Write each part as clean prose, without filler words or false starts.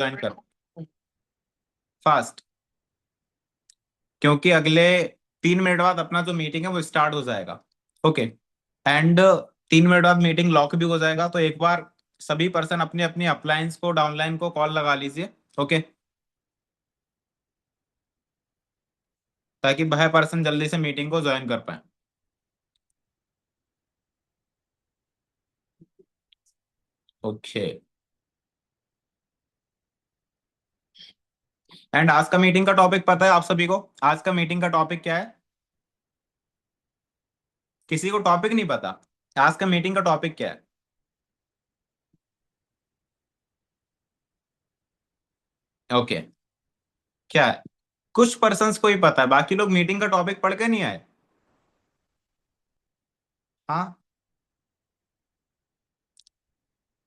Join कर fast, क्योंकि अगले 3 मिनट बाद अपना जो मीटिंग है वो स्टार्ट हो जाएगा। ओके। एंड 3 मिनट बाद मीटिंग लॉक भी हो जाएगा, तो एक बार सभी पर्सन अपनी अपनी अपलायंस को डाउनलाइन को कॉल लगा लीजिए। ओके। ताकि वह पर्सन जल्दी से मीटिंग को ज्वाइन कर पाए। ओके। एंड आज का मीटिंग का टॉपिक पता है आप सभी को? आज का मीटिंग का टॉपिक क्या है? किसी को टॉपिक नहीं पता? आज का मीटिंग का टॉपिक क्या है? ओके। क्या है? कुछ पर्सन्स को ही पता है, बाकी लोग मीटिंग का टॉपिक पढ़ के नहीं आए। हाँ।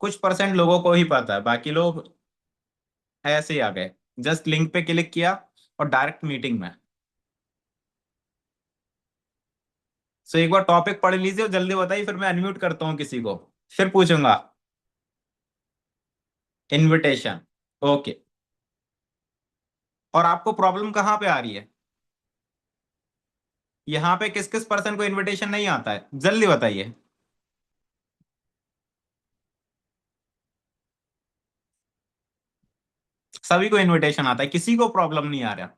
कुछ परसेंट लोगों को ही पता है, बाकी लोग ऐसे ही आ गए। जस्ट लिंक पे क्लिक किया और डायरेक्ट मीटिंग में। सो एक बार टॉपिक पढ़ लीजिए और जल्दी बताइए, फिर मैं अनम्यूट करता हूँ किसी को। फिर पूछूंगा। इनविटेशन। ओके। और आपको प्रॉब्लम कहाँ पे आ रही है? यहाँ पे किस किस पर्सन को इनविटेशन नहीं आता है, जल्दी बताइए। सभी को इनविटेशन आता है, किसी को प्रॉब्लम नहीं आ रहा।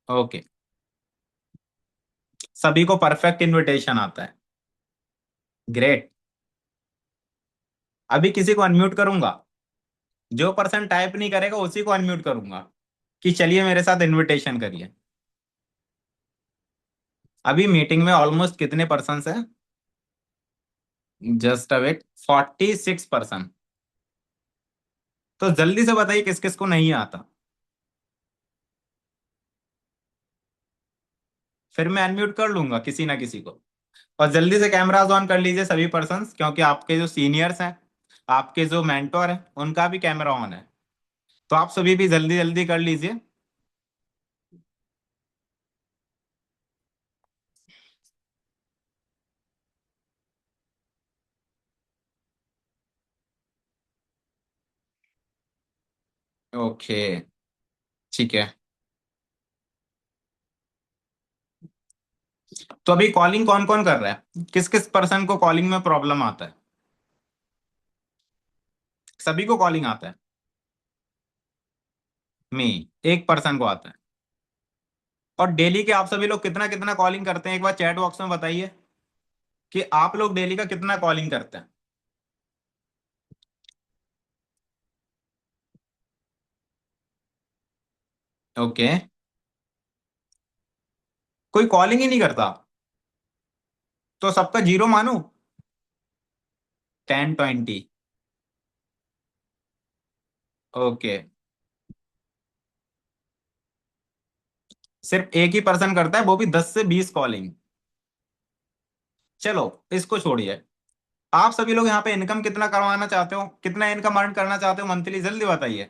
ओके। सभी को परफेक्ट इनविटेशन आता है। ग्रेट। अभी किसी को अनम्यूट करूंगा। जो पर्सन टाइप नहीं करेगा उसी को अनम्यूट करूंगा कि चलिए मेरे साथ इनविटेशन करिए। अभी मीटिंग में ऑलमोस्ट कितने पर्सन हैं? Just a wait. 46%। तो जल्दी से बताइए किस किस को नहीं आता। फिर मैं अनम्यूट कर लूंगा किसी ना किसी को। और जल्दी से कैमराज ऑन कर लीजिए सभी पर्सन्स, क्योंकि आपके जो सीनियर्स हैं, आपके जो मेंटोर हैं, उनका भी कैमरा ऑन है। तो आप सभी भी जल्दी जल्दी कर लीजिए। ओके। ठीक है। तो अभी कॉलिंग कौन कौन कर रहा है? किस किस पर्सन को कॉलिंग में प्रॉब्लम आता है? सभी को कॉलिंग आता है? मी। एक पर्सन को आता है। और डेली के आप सभी लोग कितना कितना कॉलिंग करते हैं, एक बार चैट बॉक्स में बताइए कि आप लोग डेली का कितना कॉलिंग करते हैं। ओके। कोई कॉलिंग ही नहीं करता? तो सबका जीरो मानो। 10-20। ओके। सिर्फ एक ही पर्सन करता है, वो भी 10 से 20 कॉलिंग। चलो, इसको छोड़िए। आप सभी लोग यहाँ पे इनकम कितना करवाना चाहते हो, कितना इनकम अर्न करना चाहते हो मंथली, जल्दी बताइए।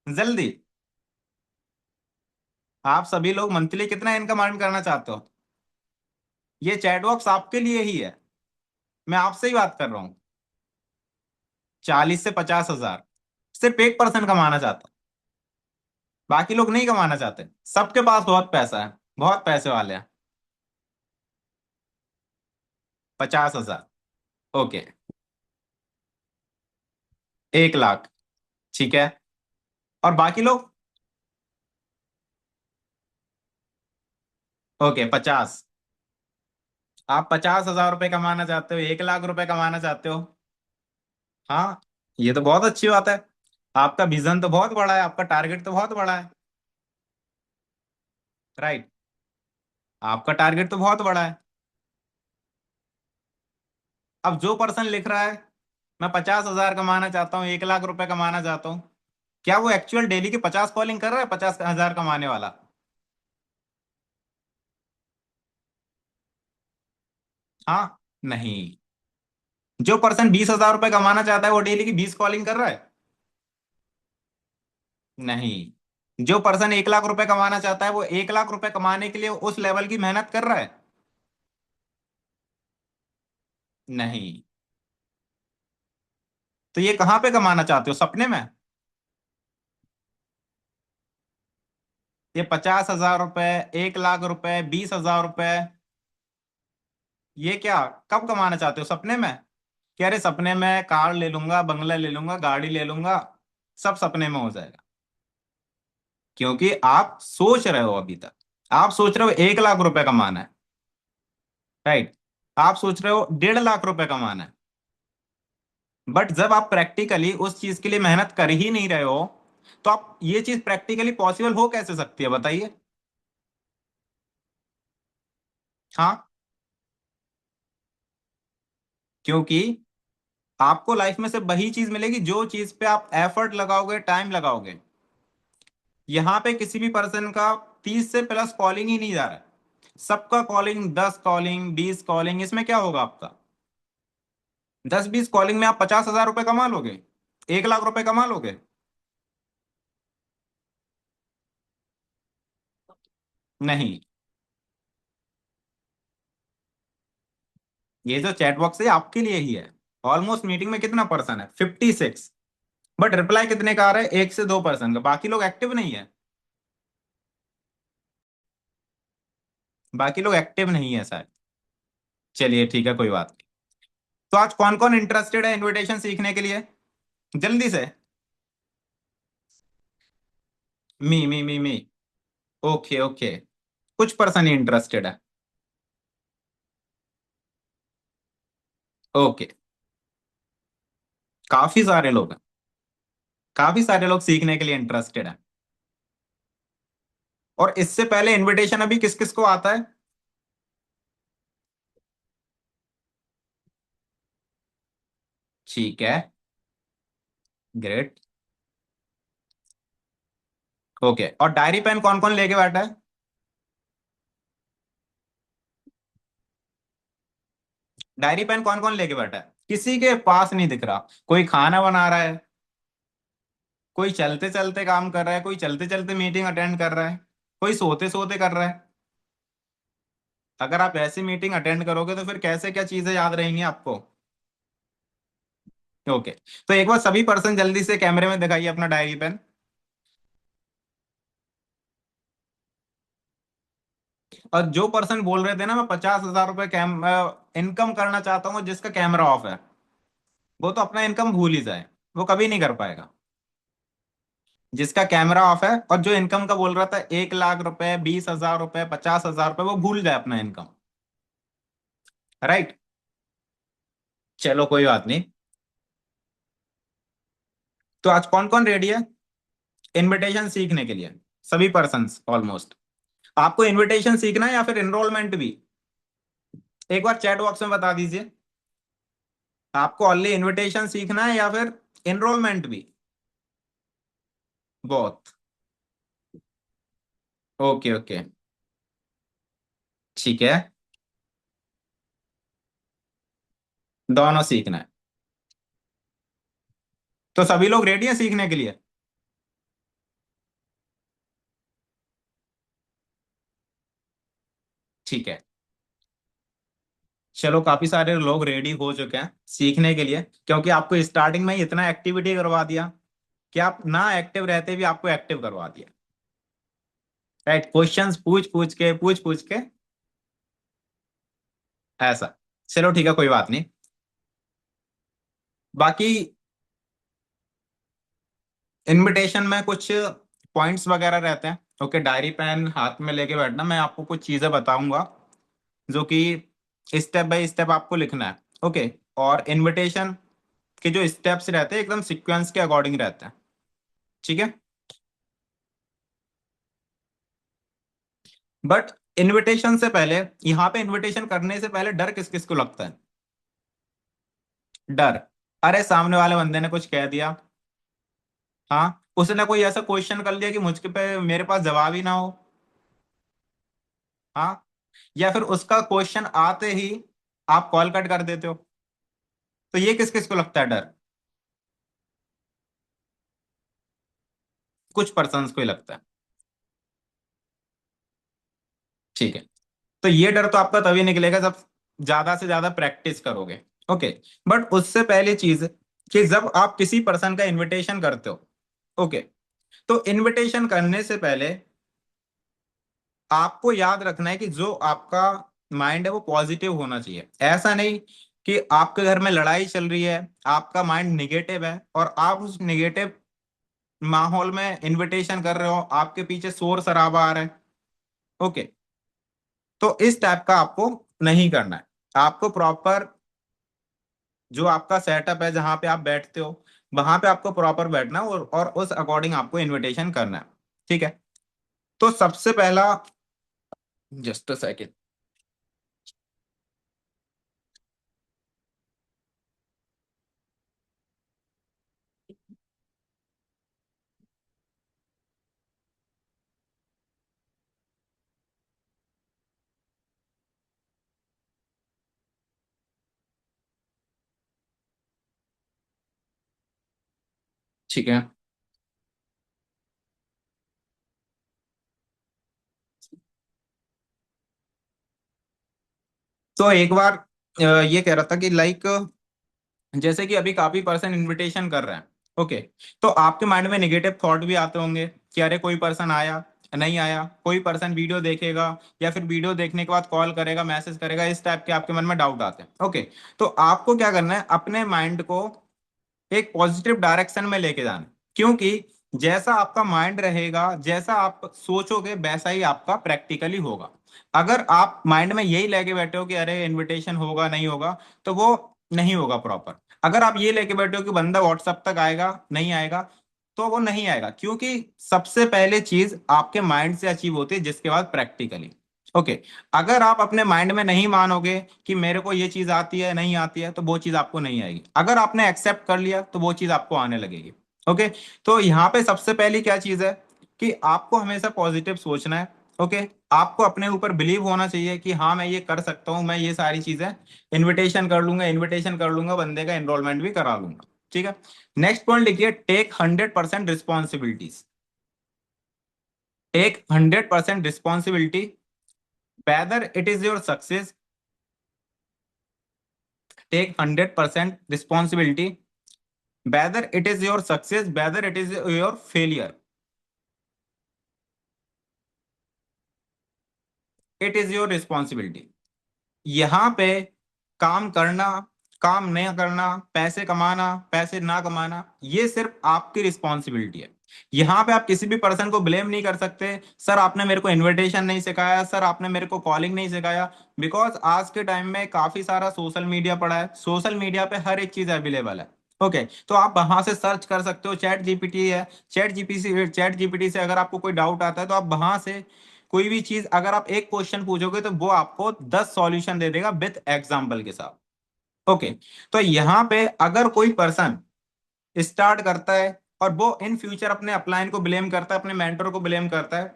जल्दी। आप सभी लोग मंथली कितना इनकम अर्न करना चाहते हो? ये चैट बॉक्स आपके लिए ही है। मैं आपसे ही बात कर रहा हूँ। 40 से 50 हजार। सिर्फ एक पर्सन कमाना चाहता है, बाकी लोग नहीं कमाना चाहते। सबके पास बहुत पैसा है, बहुत पैसे वाले हैं। 50 हजार। ओके। 1 लाख। ठीक है। और बाकी लोग? ओके, 50। आप 50 हजार रुपये कमाना चाहते हो, 1 लाख रुपए कमाना चाहते हो? हाँ। ये तो बहुत अच्छी बात है। आपका विजन तो बहुत बड़ा है, आपका टारगेट तो बहुत बड़ा है। राइट। आपका टारगेट तो बहुत बड़ा है। अब जो पर्सन लिख रहा है मैं 50 हजार कमाना चाहता हूँ, 1 लाख रुपए कमाना चाहता हूँ, क्या वो एक्चुअल डेली के 50 कॉलिंग कर रहा है, 50 हजार कमाने वाला? हाँ। नहीं। जो पर्सन 20 हजार रुपये कमाना चाहता है वो डेली की 20 कॉलिंग कर रहा है? नहीं। जो पर्सन 1 लाख रुपए कमाना चाहता है वो 1 लाख रुपए कमाने के लिए उस लेवल की मेहनत कर रहा है? नहीं। तो ये कहाँ पे कमाना चाहते हो, सपने में? ये 50,000 रुपए, 1 लाख रुपए, 20,000 रुपए, ये क्या कब कमाना चाहते हो, सपने में? कह रहे सपने में कार ले लूंगा, बंगला ले लूंगा, गाड़ी ले लूंगा, सब सपने में हो जाएगा। क्योंकि आप सोच रहे हो अभी तक, आप सोच रहे हो 1 लाख रुपए कमाना है, राइट? आप सोच रहे हो 1.5 लाख रुपए कमाना है। बट जब आप प्रैक्टिकली उस चीज के लिए मेहनत कर ही नहीं रहे हो, तो आप ये चीज प्रैक्टिकली पॉसिबल हो कैसे सकती है, बताइए? हाँ, क्योंकि आपको लाइफ में सिर्फ वही चीज मिलेगी जो चीज पे आप एफर्ट लगाओगे, टाइम लगाओगे। यहाँ पे किसी भी पर्सन का 30 से प्लस कॉलिंग ही नहीं जा रहा है। सबका कॉलिंग, 10 कॉलिंग, 20 कॉलिंग, इसमें क्या होगा आपका? 10-20 कॉलिंग में आप 50,000 रुपए कमा लोगे, 1 लाख रुपए कमा लोगे? नहीं। ये जो चैट बॉक्स है आपके लिए ही है। ऑलमोस्ट मीटिंग में कितना पर्सन है, 56। बट रिप्लाई कितने का आ रहा है, 1 से 2 पर्सन का, बाकी लोग एक्टिव नहीं है। बाकी लोग एक्टिव नहीं है शायद। चलिए ठीक है, कोई बात नहीं। तो आज कौन कौन इंटरेस्टेड है इनविटेशन सीखने के लिए, जल्दी से? मी। ओके ओके, कुछ पर्सन ही इंटरेस्टेड है। ओके, काफी सारे लोग हैं। काफी सारे लोग सीखने के लिए इंटरेस्टेड हैं। और इससे पहले इनविटेशन अभी किस किस को आता है? ठीक है, ग्रेट। ओके, और डायरी पेन कौन कौन लेके बैठा है? डायरी पेन कौन कौन लेके बैठा है? किसी के पास नहीं दिख रहा। कोई खाना बना रहा है, कोई चलते चलते काम कर रहा है, कोई चलते चलते मीटिंग अटेंड कर रहा है, कोई सोते सोते कर रहा है। अगर आप ऐसी मीटिंग अटेंड करोगे तो फिर कैसे क्या चीजें याद रहेंगी आपको? ओके, तो एक बार सभी पर्सन जल्दी से कैमरे में दिखाइए अपना डायरी पेन। और जो पर्सन बोल रहे थे ना, मैं 50,000 रुपए कैम इनकम करना चाहता हूँ, जिसका कैमरा ऑफ है, वो तो अपना इनकम भूल ही जाए। वो कभी नहीं कर पाएगा। जिसका कैमरा ऑफ है और जो इनकम का बोल रहा था, 1 लाख रुपए, 20,000 रुपए, 50,000 रुपए, वो भूल जाए अपना इनकम। राइट? चलो कोई बात नहीं। तो आज कौन कौन रेडी है इनविटेशन सीखने के लिए? सभी पर्सन्स ऑलमोस्ट। आपको इनविटेशन सीखना है या फिर एनरोलमेंट भी? एक बार चैट बॉक्स में बता दीजिए, आपको ओनली इनविटेशन सीखना है या फिर एनरोलमेंट भी? बहुत। ओके ओके, ठीक है। दोनों सीखना है। तो सभी लोग रेडी है सीखने के लिए? ठीक है, चलो काफी सारे लोग रेडी हो चुके हैं सीखने के लिए, क्योंकि आपको स्टार्टिंग में ही इतना एक्टिविटी करवा दिया कि आप ना एक्टिव रहते भी आपको एक्टिव करवा दिया। राइट, क्वेश्चंस पूछ पूछ के ऐसा। चलो ठीक है, कोई बात नहीं। बाकी इनविटेशन में कुछ पॉइंट्स वगैरह रहते हैं। ओके, डायरी पेन हाथ में लेके बैठना, मैं आपको कुछ चीजें बताऊंगा जो कि स्टेप बाय स्टेप आपको लिखना है। ओके, और इनविटेशन के जो स्टेप्स रहते हैं एकदम सीक्वेंस के अकॉर्डिंग रहते हैं। ठीक है। बट इनविटेशन से पहले, यहाँ पे इनविटेशन करने से पहले डर किस किस को लगता है? डर, अरे सामने वाले बंदे ने कुछ कह दिया, हाँ, उसने कोई ऐसा क्वेश्चन कर लिया कि मुझ पे मेरे पास जवाब ही ना हो, हाँ, या फिर उसका क्वेश्चन आते ही आप कॉल कट कर देते हो। तो ये किस किस को लगता है डर? कुछ पर्सन्स को ही लगता है। ठीक है, तो ये डर तो आपका तभी निकलेगा जब ज्यादा से ज्यादा प्रैक्टिस करोगे। ओके, बट उससे पहले चीज कि जब आप किसी पर्सन का इनविटेशन करते हो, ओके, तो इनविटेशन करने से पहले आपको याद रखना है कि जो आपका माइंड है वो पॉजिटिव होना चाहिए। ऐसा नहीं कि आपके घर में लड़ाई चल रही है, आपका माइंड निगेटिव है और आप उस निगेटिव माहौल में इनविटेशन कर रहे हो, आपके पीछे शोर शराबा आ रहा है। ओके, तो इस टाइप का आपको नहीं करना है। आपको प्रॉपर जो आपका सेटअप है जहां पे आप बैठते हो वहां पे आपको प्रॉपर बैठना है और उस अकॉर्डिंग आपको इनविटेशन करना है। ठीक है, तो सबसे पहला, जस्ट अ सेकेंड। ठीक है, तो एक बार ये कह रहा था कि लाइक जैसे कि अभी काफी पर्सन इनविटेशन कर रहे हैं, ओके, तो आपके माइंड में नेगेटिव थॉट भी आते होंगे कि अरे कोई पर्सन आया नहीं आया, कोई पर्सन वीडियो देखेगा या फिर वीडियो देखने के बाद कॉल करेगा मैसेज करेगा, इस टाइप के आपके मन में डाउट आते हैं। ओके, तो आपको क्या करना है, अपने माइंड को एक पॉजिटिव डायरेक्शन में लेके जाना, क्योंकि जैसा आपका माइंड रहेगा, जैसा आप सोचोगे वैसा ही आपका प्रैक्टिकली होगा। अगर आप माइंड में यही लेके बैठे हो कि अरे इनविटेशन होगा नहीं होगा, तो वो नहीं होगा प्रॉपर। अगर आप ये लेके बैठे हो कि बंदा व्हाट्सएप तक आएगा नहीं आएगा, तो वो नहीं आएगा, क्योंकि सबसे पहले चीज आपके माइंड से अचीव होती है, जिसके बाद प्रैक्टिकली। ओके, अगर आप अपने माइंड में नहीं मानोगे कि मेरे को ये चीज आती है नहीं आती है, तो वो चीज आपको नहीं आएगी। अगर आपने एक्सेप्ट कर लिया तो वो चीज आपको आने लगेगी। ओके, तो यहाँ पे सबसे पहली क्या चीज है कि आपको हमेशा पॉजिटिव सोचना है। ओके, आपको अपने ऊपर बिलीव होना चाहिए कि हाँ मैं ये कर सकता हूँ, मैं ये सारी चीजें इनविटेशन कर लूंगा, बंदे का एनरोलमेंट भी करा लूंगा। ठीक है, नेक्स्ट पॉइंट लिखिए, take 100% responsibilities. Take 100% responsibility, whether it is your success, take 100% responsibility, whether it is your success, whether it is your failure, it is your responsibility। यहाँ पे काम करना, काम नहीं करना, पैसे कमाना, पैसे ना कमाना, ये सिर्फ आपकी रिस्पॉन्सिबिलिटी है। यहाँ पे आप किसी भी पर्सन को ब्लेम नहीं कर सकते, सर आपने मेरे को इनविटेशन नहीं सिखाया, सर आपने मेरे को कॉलिंग नहीं सिखाया। बिकॉज आज के टाइम में काफी सारा सोशल मीडिया पड़ा है, सोशल मीडिया पे हर एक चीज अवेलेबल है। ओके, तो आप वहां से सर्च कर सकते हो, चैट जीपीटी है, चैट जीपीटी से अगर आपको कोई डाउट आता है तो आप वहां से कोई भी चीज, अगर आप एक क्वेश्चन पूछोगे तो वो आपको 10 सॉल्यूशन दे देगा विद एग्जाम्पल के साथ। ओके, तो यहाँ पे अगर कोई पर्सन स्टार्ट करता है और वो इन फ्यूचर अपने अपलाइन को ब्लेम करता है, अपने मेंटर को ब्लेम करता है,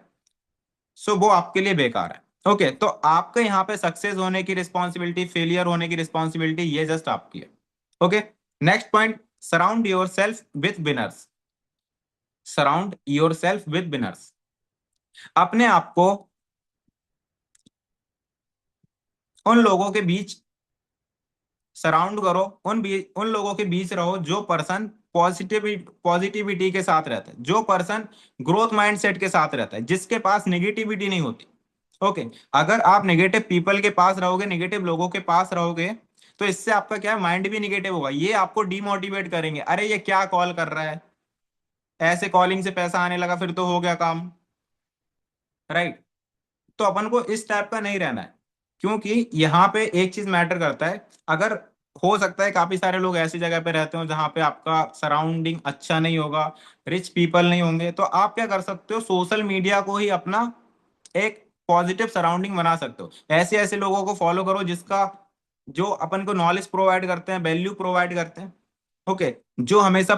सो वो आपके लिए बेकार है। ओके, तो आपके यहाँ पे सक्सेस होने की रिस्पॉन्सिबिलिटी, फेलियर होने की रिस्पॉन्सिबिलिटी, ये जस्ट आपकी है। Okay, next point, surround your self with winners. Surround your self with winners, अपने आप को उन लोगों के बीच सराउंड करो, उन लोगों के बीच रहो जो पर्सन पॉजिटिविटी के साथ रहता है, जो पर्सन ग्रोथ माइंडसेट के साथ रहता है, जिसके पास नेगेटिविटी नहीं होती। ओके, अगर आप नेगेटिव पीपल के पास रहोगे, नेगेटिव लोगों के पास रहोगे, तो इससे आपका क्या माइंड भी नेगेटिव होगा, ये आपको डिमोटिवेट करेंगे, अरे ये क्या कॉल कर रहा है, ऐसे कॉलिंग से पैसा आने लगा फिर तो हो गया काम, राइट। तो अपन को इस टाइप का नहीं रहना है, क्योंकि यहाँ पे एक चीज मैटर करता है। अगर हो सकता है काफी सारे लोग ऐसी जगह पे रहते हो जहाँ पे आपका सराउंडिंग अच्छा नहीं होगा, रिच पीपल नहीं होंगे, तो आप क्या कर सकते हो, सोशल मीडिया को ही अपना एक पॉजिटिव सराउंडिंग बना सकते हो। ऐसे ऐसे लोगों को फॉलो करो जिसका, जो अपन को नॉलेज प्रोवाइड करते हैं, वैल्यू प्रोवाइड करते हैं। ओके, जो हमेशा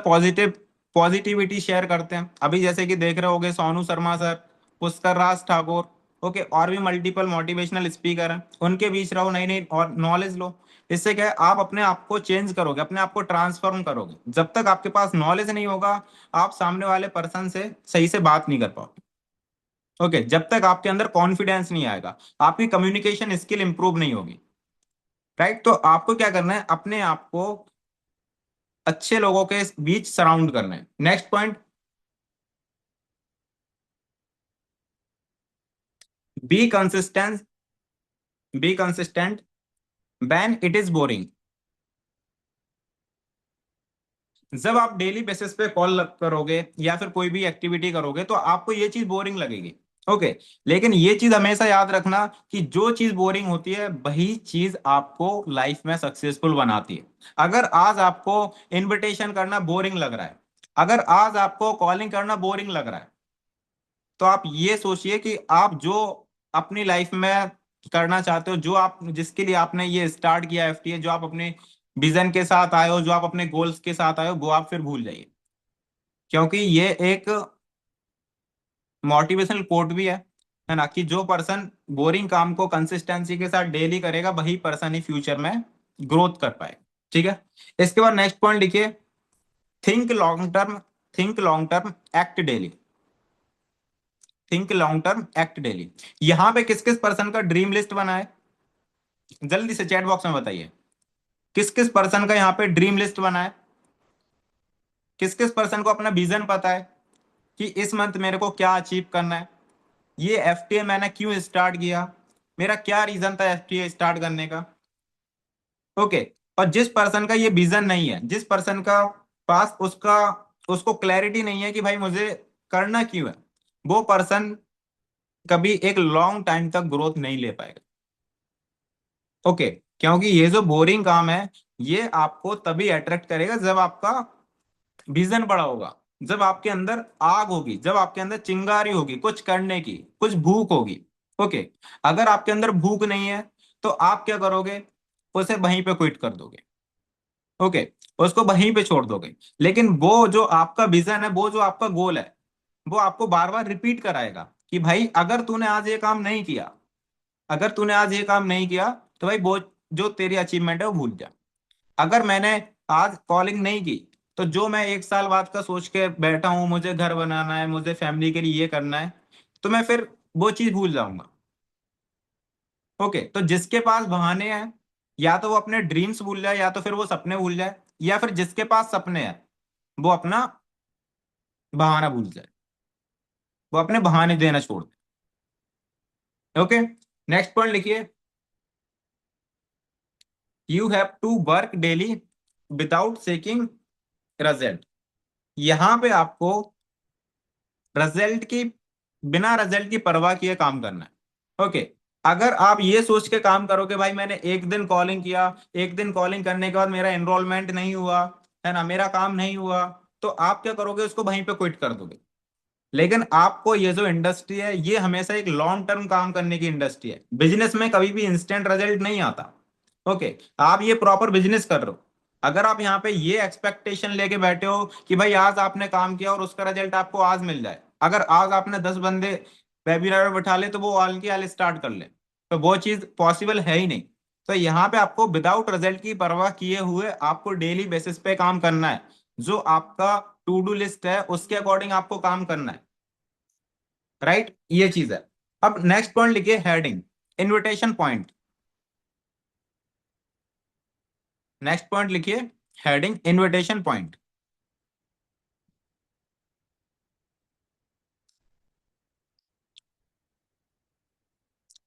पॉजिटिविटी शेयर करते हैं। अभी जैसे कि देख रहे होगे सोनू शर्मा सर, पुष्कर राज ठाकुर, ओके, और भी मल्टीपल मोटिवेशनल स्पीकर हैं, उनके बीच रहो, नई नई और नॉलेज लो। इससे क्या है, आप अपने आप को चेंज करोगे, अपने आप को ट्रांसफॉर्म करोगे। जब तक आपके पास नॉलेज नहीं होगा, आप सामने वाले पर्सन से सही से बात नहीं कर पाओगे। ओके, जब तक आपके अंदर कॉन्फिडेंस नहीं आएगा, आपकी कम्युनिकेशन स्किल इंप्रूव नहीं होगी, राइट। तो आपको क्या करना है, अपने आप को अच्छे लोगों के बीच सराउंड करना है। Next point, be consistent, be consistent when it is boring. जब आप डेली बेसिस पे कॉल करोगे या फिर कोई भी एक्टिविटी करोगे तो आपको ये चीज बोरिंग लगेगी। ओके, लेकिन ये चीज हमेशा याद रखना कि जो चीज बोरिंग होती है वही चीज आपको लाइफ में सक्सेसफुल बनाती है। अगर आज आपको इनविटेशन करना बोरिंग लग रहा है, अगर आज आपको कॉलिंग करना बोरिंग लग रहा है, तो आप ये सोचिए कि आप जो अपनी लाइफ में करना चाहते हो, जो आप जिसके लिए आपने ये स्टार्ट किया एफटीए, जो आप अपने विजन के साथ आए हो, जो आप अपने गोल्स के साथ आए हो, वो आप फिर भूल जाइए। क्योंकि ये एक मोटिवेशनल कोट भी है ना, कि जो पर्सन बोरिंग काम को कंसिस्टेंसी के साथ डेली करेगा वही पर्सन ही फ्यूचर में ग्रोथ कर पाएगा। ठीक है, इसके बाद नेक्स्ट पॉइंट लिखिए, think long term, think long term, act daily. Think long term, act daily. यहां पे किस किस पर्सन का ड्रीम लिस्ट बना है, जल्दी से चैट बॉक्स में बताइए। किस किस पर्सन का यहाँ पे ड्रीम लिस्ट बना है, किस किस पर्सन को अपना विजन पता है कि इस मंथ मेरे को क्या अचीव करना है, ये एफटीए मैंने क्यों स्टार्ट किया, मेरा क्या रीजन था एफटीए स्टार्ट करने का। ओके, और जिस पर्सन का ये विजन नहीं है, जिस पर्सन का पास उसका उसको क्लैरिटी नहीं है कि भाई मुझे करना क्यों है, वो पर्सन कभी एक लॉन्ग टाइम तक ग्रोथ नहीं ले पाएगा। ओके, क्योंकि ये जो बोरिंग काम है ये आपको तभी अट्रैक्ट करेगा जब आपका विजन बड़ा होगा, जब आपके अंदर आग होगी, जब आपके अंदर चिंगारी होगी कुछ करने की, कुछ भूख होगी। ओके, अगर आपके अंदर भूख नहीं है तो आप क्या करोगे, उसे वहीं पे क्विट कर दोगे। ओके, उसको वहीं पे छोड़ दोगे। लेकिन वो जो आपका विजन है, वो जो आपका गोल है, वो आपको बार बार रिपीट कराएगा कि भाई अगर तूने आज ये काम नहीं किया, अगर तूने आज ये काम नहीं किया तो भाई वो जो तेरी अचीवमेंट है वो भूल जा। अगर मैंने आज कॉलिंग नहीं की तो जो मैं एक साल बाद का सोच के बैठा हूं, मुझे घर बनाना है, मुझे फैमिली के लिए ये करना है, तो मैं फिर वो चीज भूल जाऊंगा। ओके, तो जिसके पास बहाने हैं, या तो वो अपने ड्रीम्स भूल जाए, या तो फिर वो सपने भूल जाए, या फिर जिसके पास सपने हैं वो अपना बहाना भूल जाए, वो अपने बहाने देना छोड़ दे। ओके, नेक्स्ट पॉइंट लिखिए, you have to work daily without seeking result. यहां पे आपको रिजल्ट की, बिना रिजल्ट की परवाह किए काम करना है। ओके, अगर आप ये सोच के काम करोगे भाई मैंने एक दिन कॉलिंग किया, एक दिन कॉलिंग करने के बाद मेरा एनरोलमेंट नहीं हुआ, है ना, मेरा काम नहीं हुआ, तो आप क्या करोगे, उसको वहीं पे क्विट कर दोगे। लेकिन आपको ये जो इंडस्ट्री है ये हमेशा एक लॉन्ग टर्म काम करने की इंडस्ट्री है। बिजनेस में कभी भी इंस्टेंट रिजल्ट नहीं आता। ओके, आप ये प्रॉपर बिजनेस कर रहे हो, अगर आप यहाँ पे ये एक्सपेक्टेशन लेके बैठे हो कि भाई आज आपने काम किया और उसका रिजल्ट आपको आज मिल जाए, अगर आज आपने 10 बंदे वेबिनार में बैठा ले तो वो ऑल की ऑल स्टार्ट कर ले, तो वो चीज पॉसिबल है ही नहीं। तो यहाँ पे आपको विदाउट रिजल्ट की परवाह किए हुए आपको डेली बेसिस पे काम करना है। जो आपका टू डू लिस्ट है उसके अकॉर्डिंग आपको काम करना है। राइट, ये चीज है। अब नेक्स्ट पॉइंट लिखिए, heading invitation point. Next point लिखिए, हेडिंग इनविटेशन पॉइंट।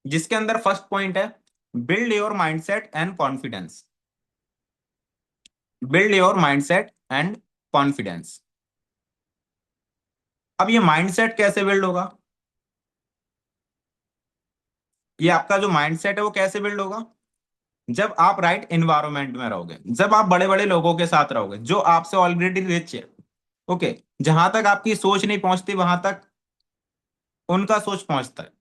जिसके अंदर फर्स्ट पॉइंट है, build your mindset and confidence. Build your mindset and confidence. अब ये माइंडसेट कैसे बिल्ड होगा, ये आपका जो माइंडसेट है वो कैसे बिल्ड होगा, जब आप राइट एनवायरनमेंट में रहोगे, जब आप बड़े बड़े लोगों के साथ रहोगे जो आपसे ऑलरेडी रिच है। ओके, जहां तक आपकी सोच नहीं पहुंचती वहां तक उनका सोच पहुंचता है।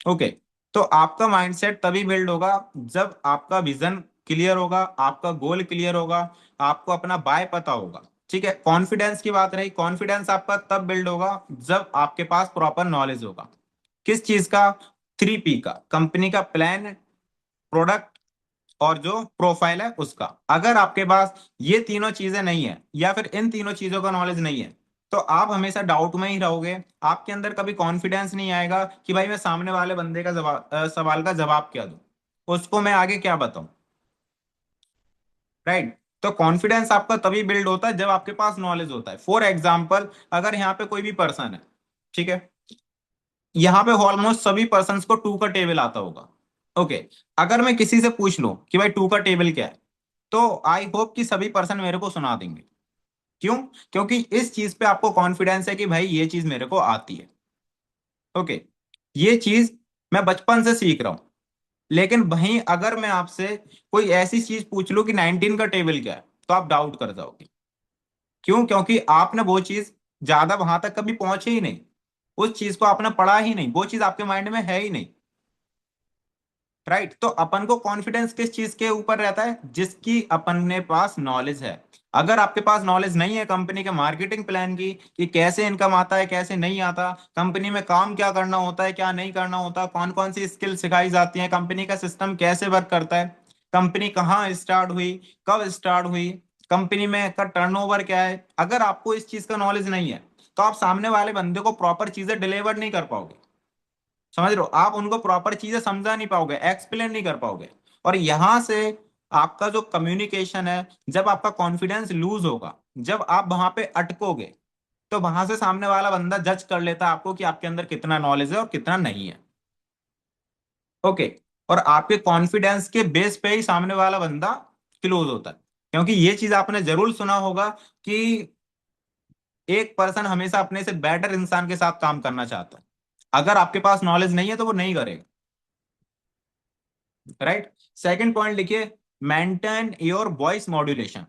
ओके, तो आपका माइंडसेट तभी बिल्ड होगा जब आपका विजन क्लियर होगा, आपका गोल क्लियर होगा, आपको अपना बाय पता होगा। ठीक है, कॉन्फिडेंस की बात रही, कॉन्फिडेंस आपका तब बिल्ड होगा जब आपके पास प्रॉपर नॉलेज होगा। किस चीज का, 3P का, कंपनी का प्लान, प्रोडक्ट और जो प्रोफाइल है उसका। अगर आपके पास ये तीनों चीजें नहीं है या फिर इन तीनों चीजों का नॉलेज नहीं है तो आप हमेशा डाउट में ही रहोगे। आपके अंदर कभी कॉन्फिडेंस नहीं आएगा कि भाई मैं सामने वाले बंदे का सवाल का जवाब क्या दूं, उसको मैं आगे क्या बताऊं। राइट, तो कॉन्फिडेंस आपका तभी बिल्ड होता है जब आपके पास नॉलेज होता है। फॉर एग्जाम्पल, अगर यहाँ पे कोई भी पर्सन है, ठीक है, यहाँ पे ऑलमोस्ट सभी पर्सन्स को टू का टेबल आता होगा। ओके, अगर मैं किसी से पूछ लूं कि भाई टू का टेबल क्या है, तो आई होप कि सभी पर्सन मेरे को सुना देंगे। क्यों? क्योंकि इस चीज पे आपको कॉन्फिडेंस है कि भाई ये चीज मेरे को आती है। ओके, ये चीज मैं बचपन से सीख रहा हूं। लेकिन वहीं अगर मैं आपसे कोई ऐसी चीज पूछ लूं कि 19 का टेबल क्या है, तो आप डाउट कर जाओगे। क्यों? क्योंकि आपने वो चीज ज्यादा वहां तक कभी पहुंचे ही नहीं, उस चीज को आपने पढ़ा ही नहीं, वो चीज आपके माइंड में है ही नहीं। राइट? तो अपन को कॉन्फिडेंस किस चीज के ऊपर रहता है? जिसकी अपने पास नॉलेज है। अगर आपके पास नॉलेज नहीं है कंपनी के मार्केटिंग प्लान की, कि कैसे इनकम आता है कैसे नहीं आता, कंपनी में काम क्या करना होता है क्या नहीं करना होता, कौन कौन सी स्किल सिखाई जाती है, कंपनी का सिस्टम कैसे वर्क करता है, कंपनी कहाँ स्टार्ट हुई, कब स्टार्ट हुई, कंपनी में का टर्नओवर क्या है, अगर आपको इस चीज का नॉलेज नहीं है, तो आप सामने वाले बंदे को प्रॉपर चीजें डिलीवर नहीं कर पाओगे। समझ रहे हो? आप उनको प्रॉपर चीजें समझा नहीं पाओगे, एक्सप्लेन नहीं कर पाओगे। और यहां से आपका जो कम्युनिकेशन है, जब आपका कॉन्फिडेंस लूज होगा, जब आप वहां पे अटकोगे, तो वहां से सामने वाला बंदा जज कर लेता है आपको कि आपके अंदर कितना नॉलेज है और कितना नहीं है। ओके, और आपके कॉन्फिडेंस के बेस पे ही सामने वाला बंदा क्लोज होता है। क्योंकि ये चीज आपने जरूर सुना होगा कि एक पर्सन हमेशा अपने से बेटर इंसान के साथ काम करना चाहता है। अगर आपके पास नॉलेज नहीं है तो वो नहीं करेगा। राइट? सेकंड पॉइंट लिखिए, maintain your voice modulation.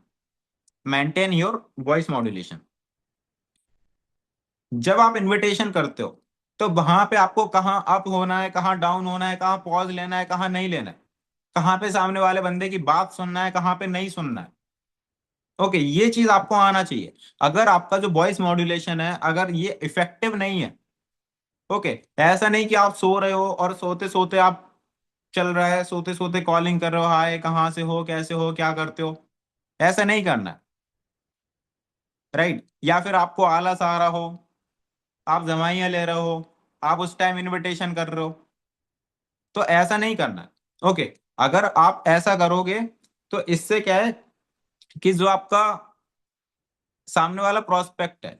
Maintain your voice modulation. जब आप इनविटेशन करते हो, तो वहां पे आपको कहाँ अप होना है, कहाँ डाउन होना है, कहाँ पॉज लेना है, कहाँ नहीं लेना है, कहाँ पे सामने वाले बंदे की बात सुनना है, कहाँ पे नहीं सुनना है। ओके, ये चीज आपको आना चाहिए। अगर आपका जो वॉइस मॉड्यूलेशन है, अगर ये इफेक्टिव नहीं है, ओके, ऐसा नहीं कि आप सो रहे हो और सोते सोते आप चल रहा है, सोते सोते कॉलिंग कर रहे हो, हाय कहाँ से हो, कैसे हो, क्या करते हो, ऐसा नहीं करना है। राइट? या फिर आपको आलस आ रहा हो, आप दवाइयां ले रहे हो, आप उस टाइम इनविटेशन कर रहे हो, तो ऐसा नहीं करना है। ओके, अगर आप ऐसा करोगे, तो इससे क्या है कि जो आपका सामने वाला प्रोस्पेक्ट है,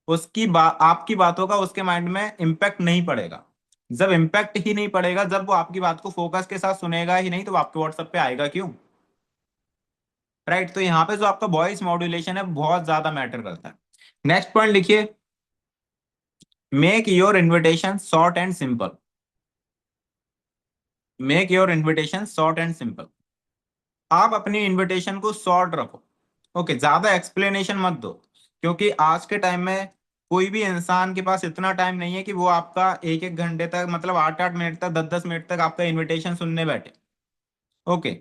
उसकी आपकी बातों का उसके माइंड में इम्पैक्ट नहीं पड़ेगा। जब इम्पैक्ट ही नहीं पड़ेगा, जब वो आपकी बात को फोकस के साथ सुनेगा ही नहीं, तो वो आपके व्हाट्सएप पे आएगा क्यों? राइट? तो यहाँ पे जो आपका वॉइस मॉड्यूलेशन है बहुत ज्यादा मैटर करता है। नेक्स्ट पॉइंट लिखिए, make your invitation short and simple. Make your invitation short and simple. आप अपनी इनविटेशन को शॉर्ट रखो। ओके, ज्यादा एक्सप्लेनेशन मत दो। क्योंकि आज के टाइम में कोई भी इंसान के पास इतना टाइम नहीं है कि वो आपका एक एक घंटे तक, मतलब 8 8 मिनट तक, 10 10 मिनट तक आपका इनविटेशन सुनने बैठे। ओके,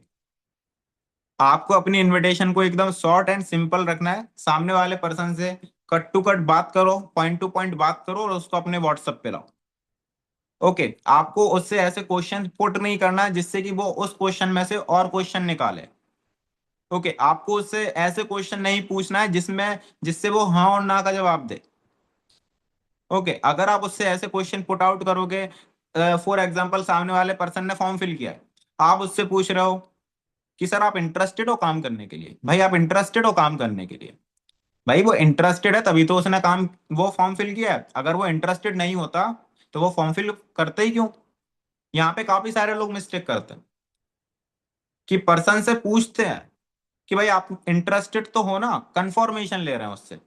आपको अपनी इनविटेशन को एकदम शॉर्ट एंड सिंपल रखना है। सामने वाले पर्सन से कट टू कट बात करो, पॉइंट टू पॉइंट बात करो, और उसको अपने व्हाट्सएप पे लाओ। ओके, आपको उससे ऐसे क्वेश्चन पुट नहीं करना है जिससे कि वो उस क्वेश्चन में से और क्वेश्चन निकाले। ओके, आपको उससे ऐसे क्वेश्चन नहीं पूछना है जिसमें जिससे वो हाँ और ना का जवाब दे। ओके, अगर आप उससे ऐसे क्वेश्चन पुट आउट करोगे, फॉर एग्जांपल सामने वाले पर्सन ने फॉर्म फिल किया है, आप उससे पूछ रहे हो कि सर आप इंटरेस्टेड हो काम करने के लिए, भाई आप इंटरेस्टेड हो काम करने के लिए, भाई वो इंटरेस्टेड है तभी तो उसने काम, वो फॉर्म फिल किया है। अगर वो इंटरेस्टेड नहीं होता तो वो फॉर्म फिल करते ही क्यों? यहाँ पे काफी सारे लोग मिस्टेक करते हैं कि पर्सन से पूछते हैं कि भाई आप इंटरेस्टेड तो हो ना, कंफर्मेशन ले रहे हैं उससे।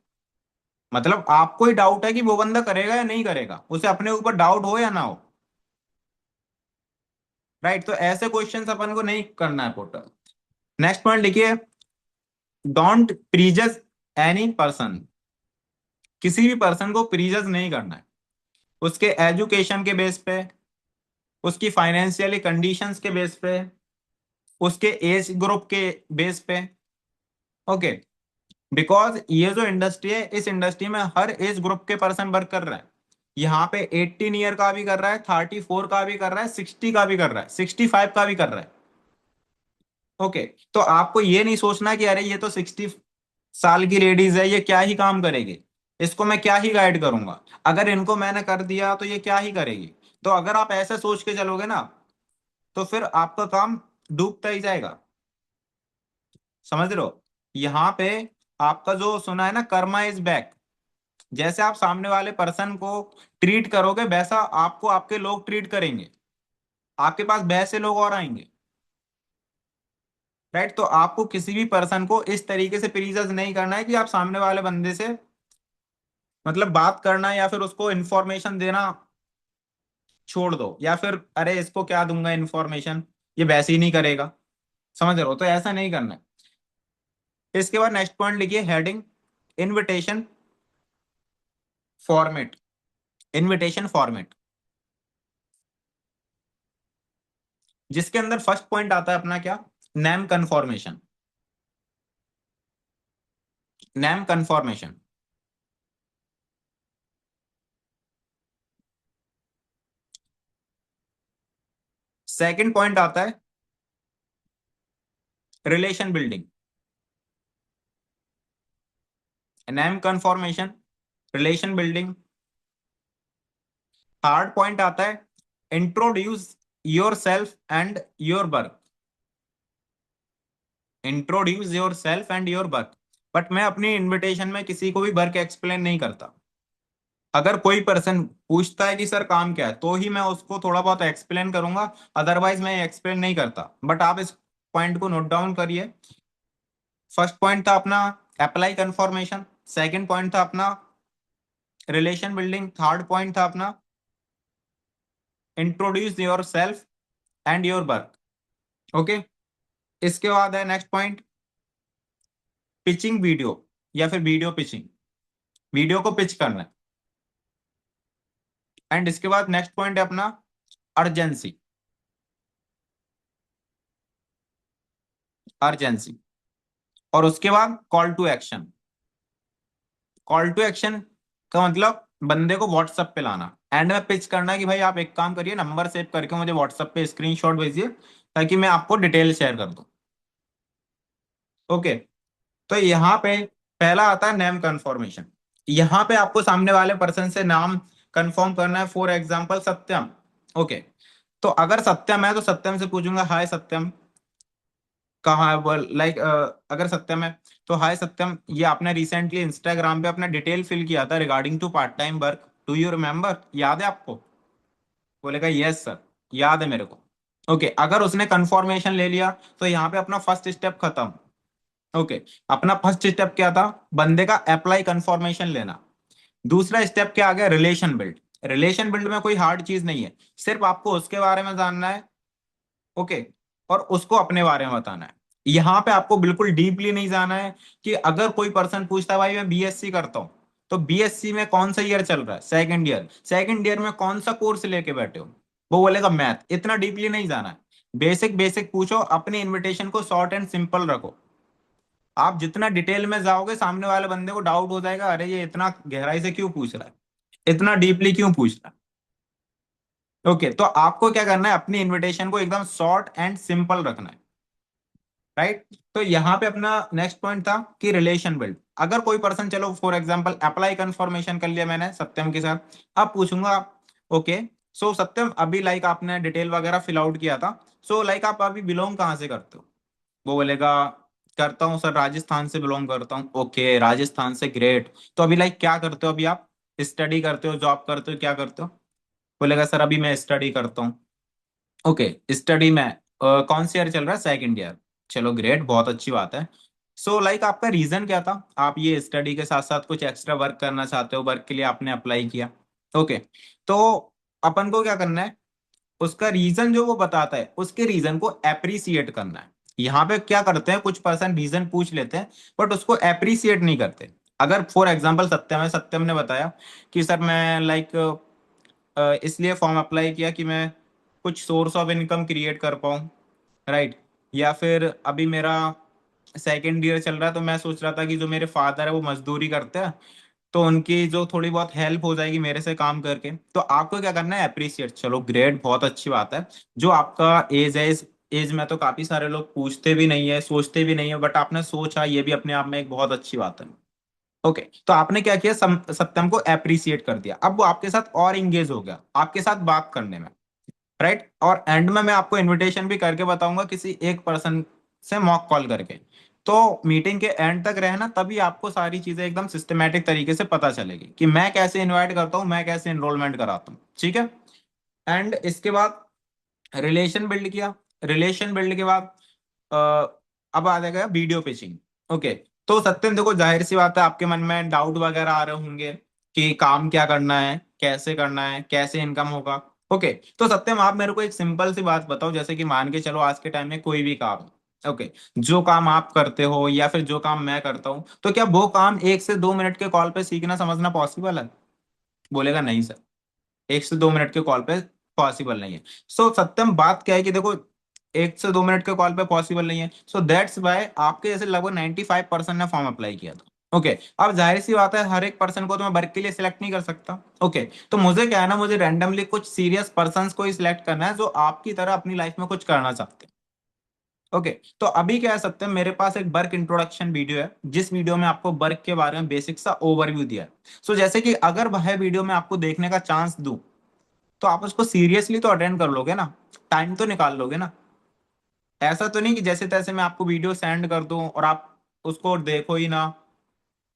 मतलब आपको ही डाउट है कि वो बंदा करेगा या नहीं करेगा, उसे अपने ऊपर डाउट हो या ना हो। राइट? तो ऐसे क्वेश्चंस अपन को नहीं करना है पोर्टर। नेक्स्ट पॉइंट लिखिए, डोंट प्रीजज एनी पर्सन। किसी भी पर्सन को प्रीजज नहीं करना है उसके एजुकेशन के बेस पे, उसकी फाइनेंशियली कंडीशंस के बेस पे, उसके एज ग्रुप के बेस पे। ओके, बिकॉज ये जो इंडस्ट्री है, इस इंडस्ट्री में हर एज ग्रुप के पर्सन वर्क कर रहे हैं। यहाँ पे 18 ईयर का भी कर रहा है, 34 का भी कर रहा है, 60 का भी कर रहा है, 65 का भी कर रहा है। ओके, तो आपको ये नहीं सोचना कि अरे ये तो 60 साल की लेडीज है, ये क्या ही काम करेगी, इसको मैं क्या ही गाइड करूंगा, अगर इनको मैंने कर दिया तो ये क्या ही करेगी। तो अगर आप ऐसे सोच के चलोगे ना, तो फिर आपका काम डूबता ही जाएगा। समझ रहे हो? यहाँ पे आपका जो सुना है ना, कर्मा इज बैक। जैसे आप सामने वाले पर्सन को ट्रीट करोगे वैसा आपको आपके लोग ट्रीट करेंगे, आपके पास वैसे लोग और आएंगे। राइट, तो आपको किसी भी पर्सन को इस तरीके से प्रीजज नहीं करना है कि आप सामने वाले बंदे से मतलब बात करना या फिर उसको इन्फॉर्मेशन देना छोड़ दो, या फिर अरे इसको क्या दूंगा इन्फॉर्मेशन, ये वैसे ही नहीं करेगा। समझ रहे हो, तो ऐसा नहीं करना है। इसके बाद नेक्स्ट पॉइंट लिखिए, heading invitation format. Invitation format, जिसके अंदर फर्स्ट पॉइंट आता है अपना क्या, name conformation. Name conformation. Second point आता है relation building. Name conformation, relation building. Third point आता है introduce your self and your work. Introduce your self and your work. But मैं अपनी इनविटेशन में किसी को भी वर्क एक्सप्लेन नहीं करता। अगर कोई पर्सन पूछता है कि सर काम क्या है, तो ही मैं उसको थोड़ा बहुत एक्सप्लेन करूंगा, अदरवाइज मैं एक्सप्लेन नहीं करता। बट आप इस पॉइंट को नोट डाउन करिए। फर्स्ट पॉइंट था अपना अप्लाई कंफर्मेशन, सेकंड पॉइंट था अपना रिलेशन बिल्डिंग, थर्ड पॉइंट था अपना introduce your self and your work. Okay, इसके बाद है नेक्स्ट पॉइंट पिचिंग वीडियो, या फिर वीडियो पिचिंग, वीडियो को पिच करना है। एंड इसके बाद नेक्स्ट पॉइंट है अपना अर्जेंसी। अर्जेंसी, और उसके बाद call to action. Call to action का मतलब बंदे को व्हाट्सएप पे लाना, एंड में पिच करना कि भाई आप एक काम करिए, नंबर सेव करके मुझे व्हाट्सएप पे स्क्रीनशॉट भेजिए ताकि मैं आपको डिटेल शेयर कर दूं। ओके, तो यहाँ पे पहला आता है नेम कंफर्मेशन। यहाँ पे आपको सामने वाले पर्सन से नाम कंफर्म करना है, फॉर एग्जाम्पल सत्यम। ओके, तो अगर सत्यम है तो सत्यम से पूछूंगा हाय सत्यम, कहाँ है, लाइक अगर सत्यम है तो हाय सत्यम, ये आपने रिसेंटली इंस्टाग्राम पे अपना डिटेल फिल किया था regarding to part time work, do you remember, याद है आपको? बोलेगा यस सर, याद है मेरे को। ओके, अगर उसने कंफर्मेशन ले लिया तो यहाँ पे अपना फर्स्ट स्टेप खत्म। ओके, अपना फर्स्ट स्टेप क्या था, बंदे का अप्लाई कंफर्मेशन लेना। दूसरा स्टेप क्या आ गया, रिलेशन बिल्ड। रिलेशन बिल्ड में कोई हार्ड चीज नहीं है, सिर्फ आपको उसके बारे में जानना है। ओके, और उसको अपने बारे में बताना है। यहाँ पे आपको बिल्कुल डीपली नहीं जाना है कि अगर कोई पर्सन पूछता है भाई मैं बीएससी करता हूँ, तो बीएससी में कौन सा ईयर चल रहा है, सेकंड ईयर, सेकंड ईयर में कौन सा कोर्स लेके बैठे हो, वो बोलेगा मैथ। इतना डीपली नहीं जाना है, बेसिक बेसिक पूछो, अपनी इनविटेशन को शॉर्ट एंड सिंपल रखो। आप जितना डिटेल में जाओगे सामने वाले बंदे को डाउट हो जाएगा, अरे ये इतना गहराई से क्यों पूछ रहा है, इतना डीपली क्यों पूछ रहा है। ओके, तो आपको क्या करना है, अपनी इनविटेशन को एकदम शॉर्ट एंड सिंपल रखना है। राइट, तो यहाँ पे अपना नेक्स्ट पॉइंट था कि रिलेशन बिल्ड। अगर कोई पर्सन, चलो फॉर एग्जांपल अप्लाई कंफर्मेशन कर लिया मैंने सत्यम के साथ, अब पूछूंगा ओके, सो सत्यम अभी लाइक आपने डिटेल वगैरह फिल आउट किया था, सो लाइक आप अभी बिलोंग कहाँ से करते हो? वो बोलेगा करता हूँ सर, राजस्थान से बिलोंग करता हूँ। ओके, राजस्थान से, ग्रेट। तो अभी लाइक क्या करते हो, अभी आप स्टडी करते हो, जॉब करते हो, क्या करते हो? बोलेगा सर अभी मैं स्टडी करता हूँ। ओके, स्टडी में कौन सा ईयर चल रहा है, सेकंड ईयर। चलो ग्रेट, बहुत अच्छी बात है। सो लाइक आपका रीजन क्या था, आप ये स्टडी के साथ साथ कुछ एक्स्ट्रा वर्क करना चाहते हो, वर्क के लिए आपने अप्लाई किया। ओके, तो अपन को क्या करना है, उसका रीजन जो वो बताता है उसके रीजन को अप्रिसिएट करना है। यहाँ पे क्या करते हैं, कुछ पर्सन रीजन पूछ लेते हैं बट उसको अप्रिसिएट नहीं करते। अगर फॉर एग्जांपल सत्यम है, सत्यम ने बताया कि सर मैं लाइक इसलिए फॉर्म अप्लाई किया कि मैं कुछ सोर्स ऑफ इनकम क्रिएट कर पाऊँ। राइट, या फिर अभी मेरा सेकेंड ईयर चल रहा है, तो मैं सोच रहा था कि जो मेरे फादर है वो मजदूरी करते हैं, तो उनकी जो थोड़ी बहुत हेल्प हो जाएगी मेरे से काम करके। तो आपको क्या करना है, अप्रिशिएट। चलो ग्रेट, बहुत अच्छी बात है। जो आपका एज है, इस एज में तो काफी सारे लोग पूछते भी नहीं है, सोचते भी नहीं है, बट आपने सोचा, ये भी अपने आप में एक बहुत अच्छी बात है। ओके, तो आपने क्या किया, सत्यम को अप्रिसिएट कर दिया, अब वो आपके साथ और इंगेज हो गया आपके साथ बात करने में। राइट, और एंड में मैं आपको इनविटेशन भी करके बताऊंगा किसी एक पर्सन से मॉक कॉल करके। तो मीटिंग के एंड तक रहना, तभी आपको सारी चीजें एकदम सिस्टमेटिक तरीके से पता चलेगी कि मैं कैसे इनवाइट करता हूँ, मैं कैसे एनरोलमेंट कराता हूँ, ठीक है। एंड इसके बाद रिलेशन बिल्ड किया। रिलेशन बिल्ड के बाद अ, अब आ जाएगा वीडियो पिचिंग। ओके। तो सत्यम देखो, जाहिर सी बात है आपके मन में डाउट वगैरह आ रहे होंगे कि काम क्या करना है, कैसे करना है, कैसे इनकम होगा। ओके। तो सत्यम आप मेरे को एक सिंपल सी बात बताओ, जैसे कि मान के चलो आज के टाइम में कोई भी काम, ओके, जो काम आप करते हो या फिर जो काम मैं करता हूँ, तो क्या वो काम 1 से 2 मिनट के कॉल पे सीखना समझना पॉसिबल है? बोलेगा नहीं सर, 1 से 2 मिनट के कॉल पे पॉसिबल नहीं है। सो सत्यम बात क्या है कि देखो, 1 से 2 मिनट के कॉल पे पॉसिबल नहीं है, सो दैट्स वाई आपके जैसे लगभग 95% ने फॉर्म अप्लाई किया था। ओके। अब जाहिर सी बात है हर एक पर्सन को तो मैं वर्क के लिए सिलेक्ट नहीं कर सकता। ओके। तो मुझे क्या है ना, मुझे रैंडमली कुछ सीरियस पर्सन को ही सिलेक्ट करना है जो आपकी तरह अपनी लाइफ में कुछ करना चाहते हैं। ओके। तो अभी क्या है सत्यम, मेरे पास एक वर्क इंट्रोडक्शन वीडियो है, जिस वीडियो में आपको वर्क के बारे में बेसिक सा ओवरव्यू दिया है। सो जैसे कि अगर वह वीडियो में आपको देखने का चांस दूं, तो आप उसको सीरियसली तो अटेंड कर लोगे ना, टाइम तो निकाल लोगे ना। ऐसा तो नहीं कि जैसे तैसे मैं आपको वीडियो सेंड कर दूं और आप उसको देखो ही ना।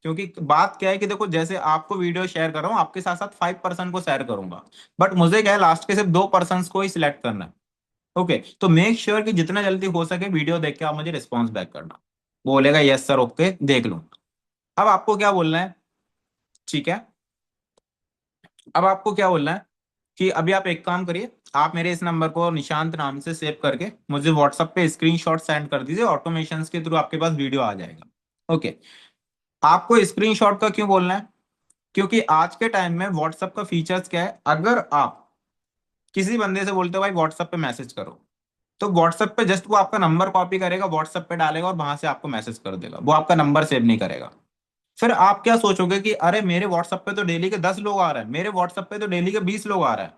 क्योंकि बात क्या है कि देखो, जैसे आपको वीडियो शेयर कर रहा हूँ, आपके साथ साथ 5% को शेयर करूंगा, बट मुझे क्या है, लास्ट के सिर्फ 2% को ही सिलेक्ट करना है। ओके। तो मेक श्योर कि जितना जल्दी हो सके वीडियो देख के आप मुझे रिस्पॉन्स बैक करना। बोलेगा यस सर, ओके देख लूँ। अब आपको क्या बोलना है, ठीक है, अब आपको क्या बोलना है कि अभी आप एक काम करिए, आप मेरे इस नंबर को निशांत नाम से सेव करके मुझे व्हाट्सएप पे स्क्रीनशॉट सेंड कर दीजिए, ऑटोमेशन के थ्रू आपके पास वीडियो आ जाएगा। ओके। आपको स्क्रीनशॉट का क्यों बोलना है? क्योंकि आज के टाइम में व्हाट्सएप का फीचर्स क्या है, अगर आप किसी बंदे से बोलते हो भाई व्हाट्सएप पे मैसेज करो, तो व्हाट्सएप पे जस्ट वो आपका नंबर कॉपी करेगा, व्हाट्सएप पे डालेगा और वहां से आपको मैसेज कर देगा, वो आपका नंबर सेव नहीं करेगा। फिर आप क्या सोचोगे कि अरे मेरे व्हाट्सएप पे तो डेली के 10 लोग आ रहे हैं, मेरे व्हाट्सएप पे तो डेली के 20 लोग आ रहे हैं,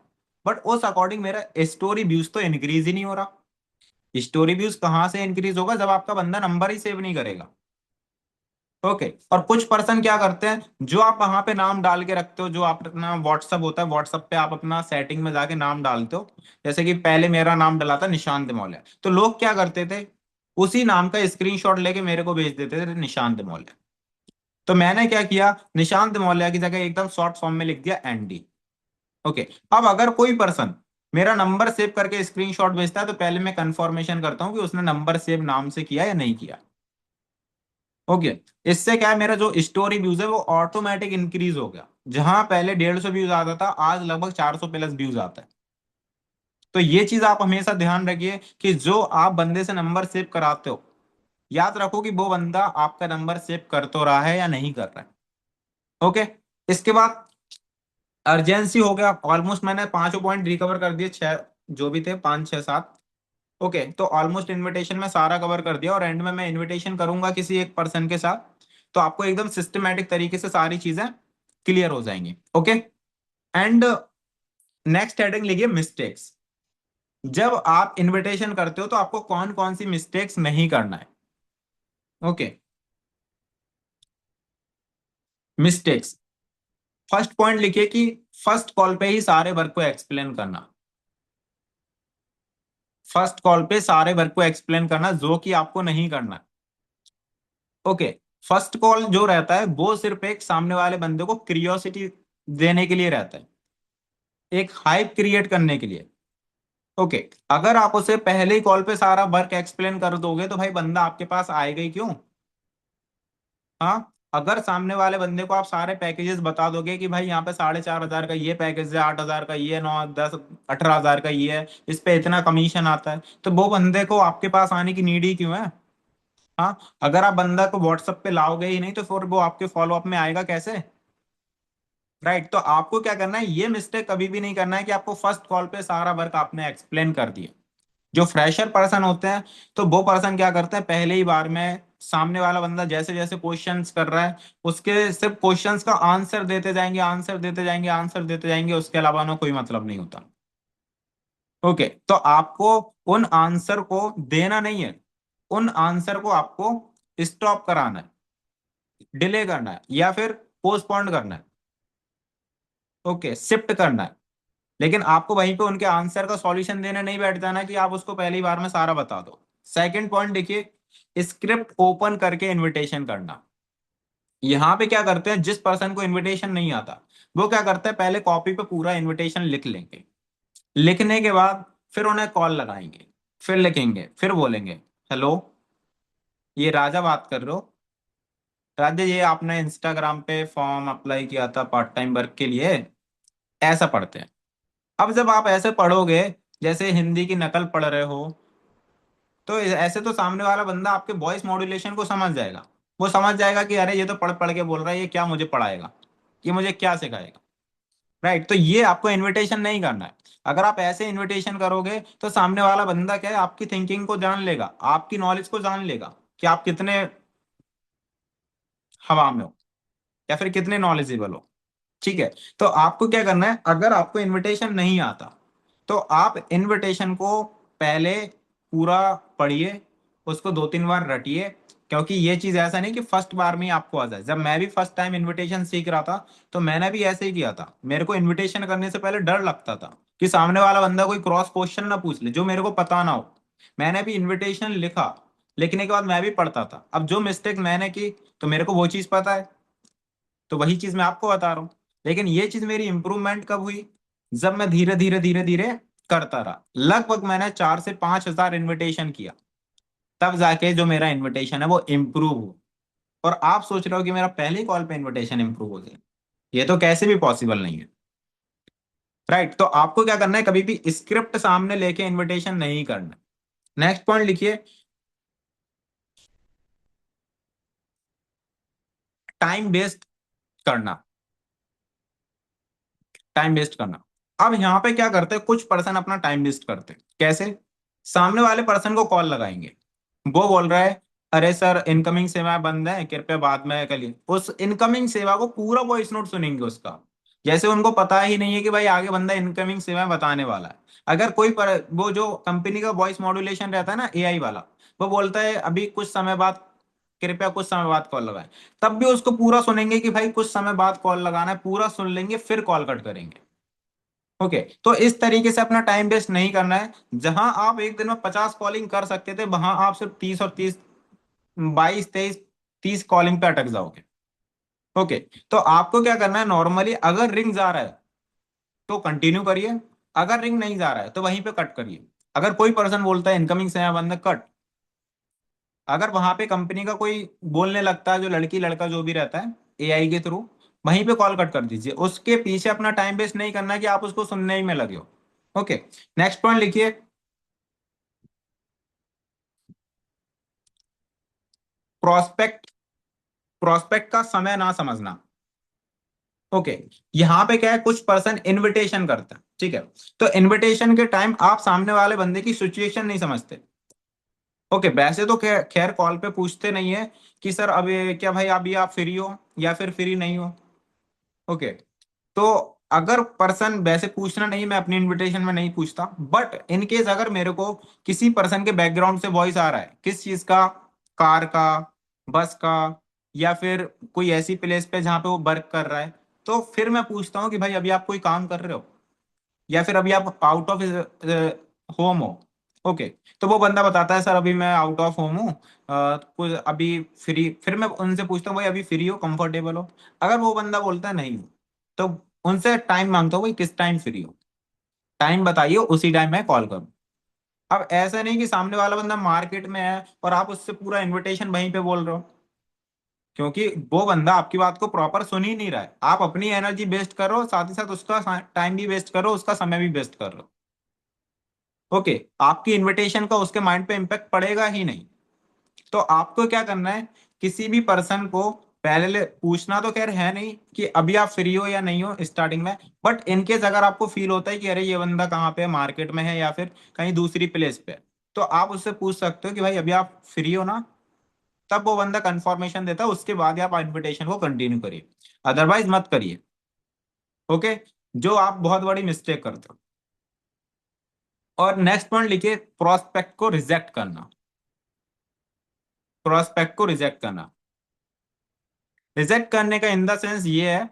बट उस अकॉर्डिंग मेरा स्टोरी व्यूज तो इंक्रीज ही नहीं हो रहा। स्टोरी व्यूज कहाँ से इंक्रीज होगा जब आपका बंदा नंबर ही सेव नहीं करेगा। ओके। और कुछ पर्सन क्या करते हैं, जो आप वहां पे नाम डाल के रखते हो, जो आप अपना व्हाट्सअप होता है, व्हाट्सअप पे आप अपना सेटिंग में जाके नाम डालते हो, जैसे कि पहले मेरा नाम डला था निशांत मौर्य, तो लोग क्या करते थे, उसी नाम का स्क्रीनशॉट लेके मेरे को भेज देते थे निशांत मौर्य। तो मैंने क्या किया, निशांत मौर्य की जगह एकदम शॉर्ट फॉर्म में लिख दिया एनडी। ओके। अब अगर कोई पर्सन मेरा नंबर सेव करके स्क्रीनशॉट भेजता है, तो पहले मैं कंफर्मेशन करता हूं कि उसने नंबर सेव नाम से किया या नहीं किया। ओके। इससे क्या है, मेरा जो स्टोरी व्यूज है वो ऑटोमेटिक इंक्रीज हो गया। जहां पहले 150 व्यूज आता था, आज लगभग 400 प्लस व्यूज आता है। तो ये चीज आप हमेशा ध्यान रखिए कि जो आप बंदे से नंबर सेव कराते हो, याद रखो कि वो बंदा आपका नंबर सेव कर तो रहा है या नहीं कर रहा है। ओके। इसके बाद अर्जेंसी हो गया, ऑलमोस्ट मैंने पांचों पॉइंट रिकवर कर दिए, छह जो भी थे, 5 6 7। ओके। तो ऑलमोस्ट इनविटेशन में सारा कवर कर दिया, और एंड में मैं इनविटेशन करूंगा किसी एक पर्सन के साथ, तो आपको एकदम सिस्टमेटिक तरीके से सारी चीजें क्लियर हो जाएंगी। ओके। एंड नेक्स्ट हेडिंग लिखिए मिस्टेक्स। जब आप इनविटेशन करते हो तो आपको कौन कौन सी मिस्टेक्स नहीं करना है। ओके। मिस्टेक्स, फर्स्ट पॉइंट लिखिए कि फर्स्ट कॉल पे ही सारे वर्क को एक्सप्लेन करना। फर्स्ट कॉल पे सारे वर्क को एक्सप्लेन करना, जो कि आपको नहीं करना। ओके। फर्स्ट कॉल जो रहता है वो सिर्फ एक सामने वाले बंदे को क्यूरियोसिटी देने के लिए रहता है, एक हाइप क्रिएट करने के लिए। ओके। अगर आप उसे पहले ही कॉल पे सारा वर्क एक्सप्लेन कर दोगे, तो भाई बंदा आपके पास आएगा ही क्यों? हाँ। अगर सामने वाले बंदे को आप सारे पैकेजेस बता दोगे कि भाई यहाँ पे 4,500 का ये पैकेज है, 8,000 का ये, 9 10 18,000 का ये है, इस पे इतना कमीशन आता है, तो वो बंदे को आपके पास आने की नीड ही क्यों है? हाँ। अगर आप बंदा को व्हाट्सएप पे लाओगे ही नहीं, तो फिर वो आपके फॉलोअप में आएगा कैसे? राइट। तो आपको क्या करना है, ये मिस्टेक कभी भी नहीं करना है कि आपको फर्स्ट कॉल पे सारा वर्क आपने एक्सप्लेन कर दिया। जो फ्रेशर पर्सन होते हैं, तो वो पर्सन क्या करते हैं, पहले ही बार में सामने वाला बंदा जैसे जैसे क्वेश्चंस कर रहा है, उसके सिर्फ क्वेश्चंस का आंसर देते जाएंगे, आंसर देते जाएंगे, आंसर देते जाएंगे, उसके अलावा उन्हें कोई मतलब नहीं होता। ओके। तो आपको उन आंसर को देना नहीं है, उन आंसर को आपको स्टॉप कराना है, डिले करना है, या फिर पोस्टपोन करना है। ओके, शिफ्ट करना है। लेकिन आपको वहीं पे उनके आंसर का सॉल्यूशन देने नहीं बैठ जाना कि आप उसको पहली बार में सारा बता दो। सेकंड पॉइंट देखिए, स्क्रिप्ट ओपन करके इनविटेशन करना। यहाँ पे क्या करते हैं, जिस पर्सन को इनविटेशन नहीं आता वो क्या करता है, पहले कॉपी पे पूरा इनविटेशन लिख लेंगे। लिखने के बाद फिर उन्हें कॉल लगाएंगे, फिर लिखेंगे, फिर बोलेंगे, हेलो, ये राजा बात कर रहे हो? राजा, ये आपने इंस्टाग्राम पे फॉर्म अप्लाई किया था पार्ट टाइम वर्क के लिए, ऐसा पढ़ते हैं। अब जब आप ऐसे पढ़ोगे, जैसे हिंदी की नकल पढ़ रहे हो, तो ऐसे तो सामने वाला बंदा आपके वॉइस मॉड्यूलेशन को समझ जाएगा। वो समझ जाएगा कि अरे ये तो पढ़ पढ़ के बोल रहा है, ये क्या मुझे पढ़ाएगा, ये मुझे क्या सिखाएगा। राइट, तो ये आपको इनविटेशन नहीं करना है। अगर आप ऐसे इनविटेशन करोगे तो सामने वाला बंदा क्या है, आपकी थिंकिंग को जान लेगा, आपकी नॉलेज को जान लेगा कि आप कितने हवा में हो या फिर कितने नॉलेजेबल हो। ठीक है, तो आपको क्या करना है, अगर आपको इनविटेशन नहीं आता तो आप इनविटेशन को पहले पूरा पढ़िए, उसको 2-3 बार रटिए। क्योंकि ये चीज ऐसा नहीं कि फर्स्ट बार में ही आपको आ जाए। जब मैं भी फर्स्ट टाइम इनविटेशन सीख रहा था तो मैंने भी ऐसे ही किया था। मेरे को इनविटेशन करने से पहले डर लगता था कि सामने वाला बंदा कोई क्रॉस क्वेश्चन ना पूछ ले जो मेरे को पता ना हो। मैंने भी इनविटेशन लिखा, लिखने के बाद मैं भी पढ़ता था। अब जो मिस्टेक मैंने की, तो मेरे को वो चीज पता है, तो वही चीज मैं आपको बता रहा हूँ। लेकिन ये चीज मेरी इंप्रूवमेंट कब हुई, जब मैं धीरे धीरे धीरे धीरे करता रहा। लगभग मैंने 4 से 5 हजार इन्विटेशन किया, तब जाके जो मेरा इन्विटेशन है वो इम्प्रूव हो। और आप सोच रहे हो कि मेरा पहली कॉल पे इन्विटेशन इम्प्रूव हो जाए, ये तो कैसे भी पॉसिबल नहीं है। राइट, तो आपको क्या करना है, कभी भी स्क्रिप्ट सामने लेके इन्विटेशन नहीं करना। नेक्स्ट पॉइंट लिखिए, टाइम वेस्ट करना। टाइम वेस्ट करना। अब यहाँ पे क्या करते हैं, कुछ पर्सन अपना टाइम वेस्ट करते हैं। कैसे? सामने वाले पर्सन को कॉल लगाएंगे, वो बोल रहा है, अरे सर इनकमिंग सेवा बंद है, कृपया बाद में करिए। उस इनकमिंग सेवा को पूरा वॉइस नोट सुनेंगे उसका, जैसे उनको पता ही नहीं है कि भाई आगे बंदा इनकमिंग सेवा बताने वाला है। अगर वो जो कंपनी का वॉइस मॉड्यूलेशन रहता है ना, एआई वाला, वो बोलता है अभी कुछ समय बाद, कृपया कुछ समय बाद कॉल लगाएं, तब भी उसको पूरा सुनेंगे कि भाई कुछ समय बाद कॉल लगाना है, पूरा सुन लेंगे फिर कॉल कट करेंगे। ओके, तो इस तरीके से अपना टाइम वेस्ट नहीं करना है। जहां आप एक दिन में 50 कॉलिंग कर सकते थे, वहां आप सिर्फ 30 और 30, 22, 23, 30 कॉलिंग पे अटक जाओगे। ओके, तो आपको क्या करना है, नॉर्मली अगर रिंग जा रहा है तो कंटिन्यू करिए, अगर रिंग नहीं जा रहा है तो वहीं पे कट करिए। अगर कोई पर्सन बोलता है इनकमिंग से बंद कट, अगर वहां पे कंपनी का कोई बोलने लगता है, जो लड़की लड़का जो भी रहता है एआई के थ्रू, वहीं पे कॉल कट कर दीजिए। उसके पीछे अपना टाइम वेस्ट नहीं करना है कि आप उसको सुनने ही में लगे हो। ओके, नेक्स्ट पॉइंट लिखिए, प्रोस्पेक्ट प्रोस्पेक्ट का समय ना समझना। ओके, यहाँ पे क्या है, कुछ पर्सन इनविटेशन करता है, ठीक है, तो इनविटेशन के टाइम आप सामने वाले बंदे की सिचुएशन नहीं समझते। ओके, वैसे तो खैर खैर कॉल पे पूछते नहीं है कि सर अभी क्या भाई अभी आप फ्री हो या फिर फ्री नहीं हो। ओके, तो अगर पर्सन वैसे पूछना नहीं, मैं अपनी इनविटेशन में नहीं पूछता, बट इन केस अगर मेरे को किसी पर्सन के बैकग्राउंड से वॉइस आ रहा है, किस चीज का, कार का, बस का, या फिर कोई ऐसी प्लेस पे जहाँ पे वो वर्क कर रहा है, तो फिर मैं पूछता हूँ कि भाई अभी आप कोई काम कर रहे हो या फिर अभी आप आउट ऑफ होम हो। ओके, तो वो बंदा बताता है सर अभी मैं आउट ऑफ होम हूँ, कुछ अभी फ्री। फिर मैं उनसे पूछता हूँ भाई अभी फ्री हो, कंफर्टेबल हो? अगर वो बंदा बोलता है नहीं हो, तो उनसे टाइम मांगता हूँ, भाई किस टाइम फ्री हो, टाइम बताइए, उसी टाइम मैं कॉल करूँ। अब ऐसा नहीं कि सामने वाला बंदा मार्केट में है और आप उससे पूरा इन्विटेशन वहीं पे बोल रहे हो, क्योंकि वो बंदा आपकी बात को प्रॉपर सुन ही नहीं रहा है। आप अपनी एनर्जी वेस्ट कर रहे हो, साथ ही साथ उसका टाइम भी वेस्ट कर रहे हो, उसका समय भी वेस्ट कर रहे हो। ओके, आपकी इनविटेशन का उसके माइंड पे इम्पैक्ट पड़ेगा ही नहीं। तो आपको क्या करना है, किसी भी पर्सन को पहले पूछना तो खैर है नहीं कि अभी आप फ्री हो या नहीं हो स्टार्टिंग में, बट इनकेस अगर आपको फील होता है कि अरे ये बंदा कहाँ पे है, मार्केट में है या फिर कहीं दूसरी प्लेस पे है, तो आप उससे पूछ सकते हो कि भाई अभी आप फ्री हो ना। तब वो बंदा कंफर्मेशन देता है, उसके बाद ही आप इन्विटेशन को कंटिन्यू करिए, अदरवाइज मत करिए। ओके, जो आप बहुत बड़ी मिस्टेक करते हो। और नेक्स्ट पॉइंट लिखिए, प्रोस्पेक्ट को रिजेक्ट करना। प्रोस्पेक्ट को रिजेक्ट करना, रिजेक्ट करने का इन द सेंस ये है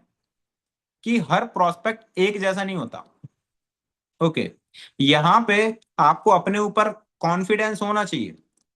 कि हर प्रोस्पेक्ट एक जैसा नहीं होता। ओके, यहाँ पे आपको अपने ऊपर कॉन्फिडेंस होना चाहिए।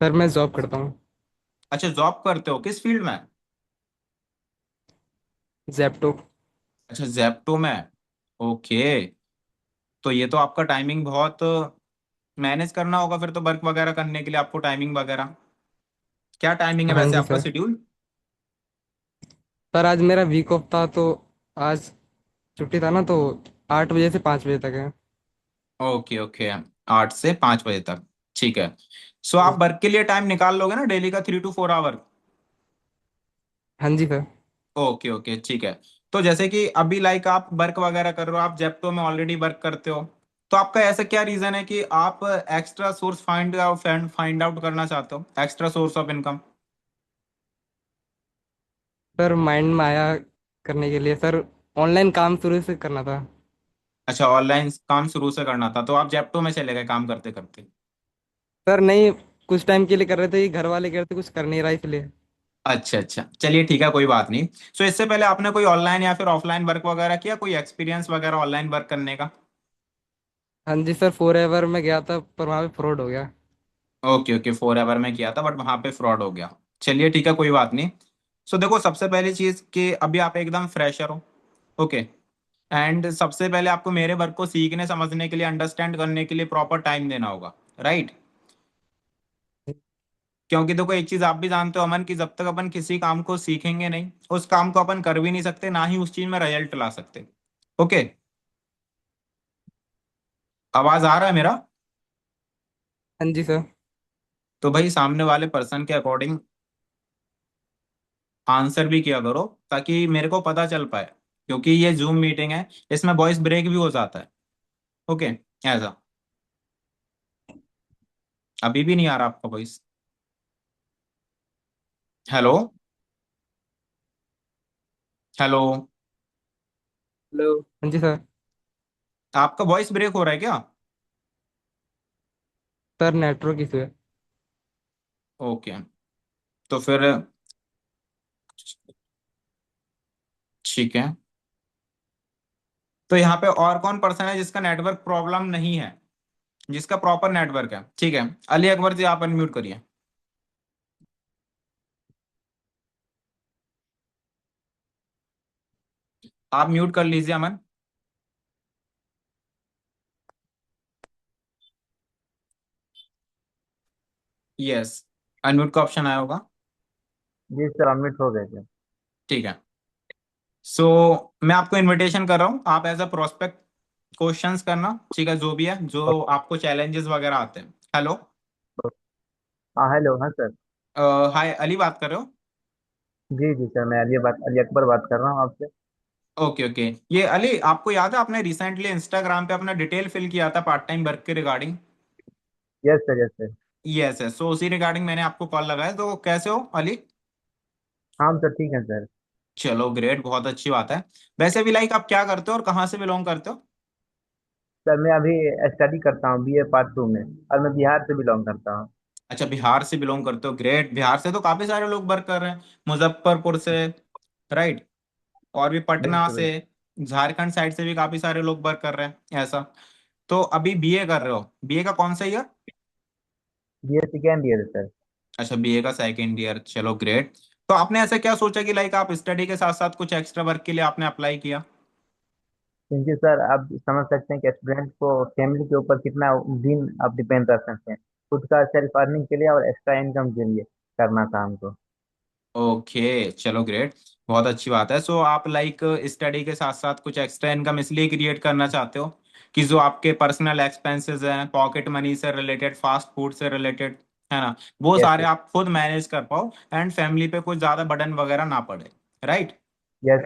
सर मैं जॉब करता हूँ। अच्छा, जॉब करते हो, किस फील्ड में? जेप्टो। अच्छा, जेप्टो में। ओके। तो ये तो आपका टाइमिंग बहुत मैनेज करना होगा फिर तो, वर्क वगैरह करने के लिए आपको टाइमिंग वगैरह। क्या टाइमिंग है हाँ वैसे जी आपका सर। शेड्यूल? सर आज मेरा वीक ऑफ था तो आज छुट्टी था ना, तो 8 बजे से 5 बजे तक है। Okay okay. 8 से 5 बजे तक। ठीक है। सो जी। आप वर्क के लिए टाइम निकाल लोगे ना डेली का, 3 to 4 आवर? हाँ जी सर। ओके ओके, ठीक है। तो जैसे कि अभी लाइक आप वर्क वगैरह कर रहे हो, आप जेप्टो में ऑलरेडी वर्क करते हो, तो आपका ऐसा क्या रीजन है कि आप एक्स्ट्रा सोर्स फाइंड आउट करना चाहते हो, extra source of income? Sir mind में आया करने के लिए सर। ऑनलाइन काम शुरू से करना था। अच्छा, ऑनलाइन काम शुरू से करना था, तो आप जेप्टो में चले गए काम करते करते। सर नहीं, कुछ टाइम के लिए कर रहे थे, ये घर वाले कह रहे थे कुछ कर नहीं रहा इसलिए। अच्छा अच्छा, चलिए ठीक है, कोई बात नहीं। सो इससे पहले आपने कोई ऑनलाइन या फिर ऑफलाइन वर्क वगैरह किया, कोई एक्सपीरियंस वगैरह ऑनलाइन वर्क करने का? हाँ जी सर, फॉर एवर में गया था पर वहाँ पे फ्रॉड हो गया। ओके ओके, 4 आवर में किया था बट वहां पे फ्रॉड हो गया। चलिए ठीक है, कोई बात नहीं। सो देखो, सबसे पहली चीज कि अभी आप एकदम फ्रेशर हो। ओके। एंड सबसे पहले आपको मेरे वर्क को सीखने समझने के लिए, अंडरस्टैंड करने के लिए प्रॉपर टाइम देना होगा। राइट। क्योंकि देखो, एक चीज आप भी जानते हो अमन, कि जब तक अपन किसी काम को सीखेंगे नहीं, उस काम को अपन कर भी नहीं सकते, ना ही उस चीज में रिजल्ट ला सकते। ओके। आवाज आ रहा है मेरा? हाँ जी सर। तो भाई सामने वाले पर्सन के अकॉर्डिंग आंसर भी किया करो, ताकि मेरे को पता चल पाए। क्योंकि ये जूम मीटिंग है, इसमें वॉइस ब्रेक भी हो जाता है। ओके। ऐसा। अभी भी नहीं आ रहा आपका वॉइस? हेलो? हेलो? हेलो। हाँ जी सर। आपका वॉइस ब्रेक हो रहा है क्या? सर नेटवर्क इशू है। ओके। तो फिर ठीक है। तो यहाँ पे और कौन पर्सन है जिसका नेटवर्क प्रॉब्लम नहीं है, जिसका प्रॉपर नेटवर्क है? ठीक है, अली अकबर जी आप अनम्यूट करिए। आप म्यूट कर लीजिए अमन। यस। अनम्यूट का ऑप्शन आया होगा। जी सर, सबमिट हो गए थे। ठीक है। सो मैं आपको इनविटेशन कर रहा हूँ, आप एज अ प्रोस्पेक्ट क्वेश्चंस करना, ठीक है, जो भी है, जो आपको चैलेंजेस वगैरह आते हैं। हेलो? हाँ हेलो, हाँ सर। हाय, अली बात कर रहे हो? जी जी सर, मैं अली अकबर बात कर रहा हूँ आपसे। Okay okay. ये अली, आपको याद है आपने रिसेंटली इंस्टाग्राम पे अपना डिटेल फिल किया था पार्ट टाइम वर्क के regarding? Yes sir, yes sir. Yes है। सो उसी रिगार्डिंग मैंने आपको कॉल लगाया, तो कैसे हो अली? हाँ सर, ठीक है सर। चलो ग्रेट, बहुत अच्छी बात है। वैसे भी लाइक आप क्या करते हो और कहाँ से बिलोंग करते हो? सर मैं अभी स्टडी करता हूँ, बीए पार्ट 2 में, और मैं बिहार से बिलोंग करता हूँ। अच्छा, बिहार से बिलोंग करते हो, ग्रेट। बिहार से तो काफी सारे लोग वर्क कर रहे हैं, मुजफ्फरपुर से, राइट, और भी पटना बिल्कुल से, बिल्कुल। झारखंड साइड से भी काफी सारे लोग वर्क कर रहे हैं ऐसा। तो अभी बीए कर रहे हो, बीए का कौन सा ईयर? बीए सेकेंड ईयर है सर। अच्छा, बीए का सेकेंड ईयर, चलो ग्रेट। तो आपने ऐसा क्या सोचा कि लाइक आप स्टडी के साथ साथ कुछ एक्स्ट्रा वर्क के लिए आपने अप्लाई किया? क्योंकि सर आप समझ सकते हैं कि स्टूडेंट को फैमिली के ऊपर कितना दिन आप डिपेंड रख सकते हैं। खुद का सेल्फ अर्निंग के लिए और एक्स्ट्रा इनकम के लिए करना था हमको। ओके, चलो ग्रेट, बहुत अच्छी बात है। सो आप लाइक स्टडी के साथ साथ कुछ एक्स्ट्रा इनकम इसलिए क्रिएट करना चाहते हो कि जो आपके पर्सनल एक्सपेंसेस हैं, पॉकेट मनी से रिलेटेड, फास्ट फूड से रिलेटेड, है ना, वो यस सारे सर। आप खुद मैनेज कर पाओ, एंड फैमिली पे कुछ ज्यादा बर्डन वगैरह ना पड़े। Right. Yes.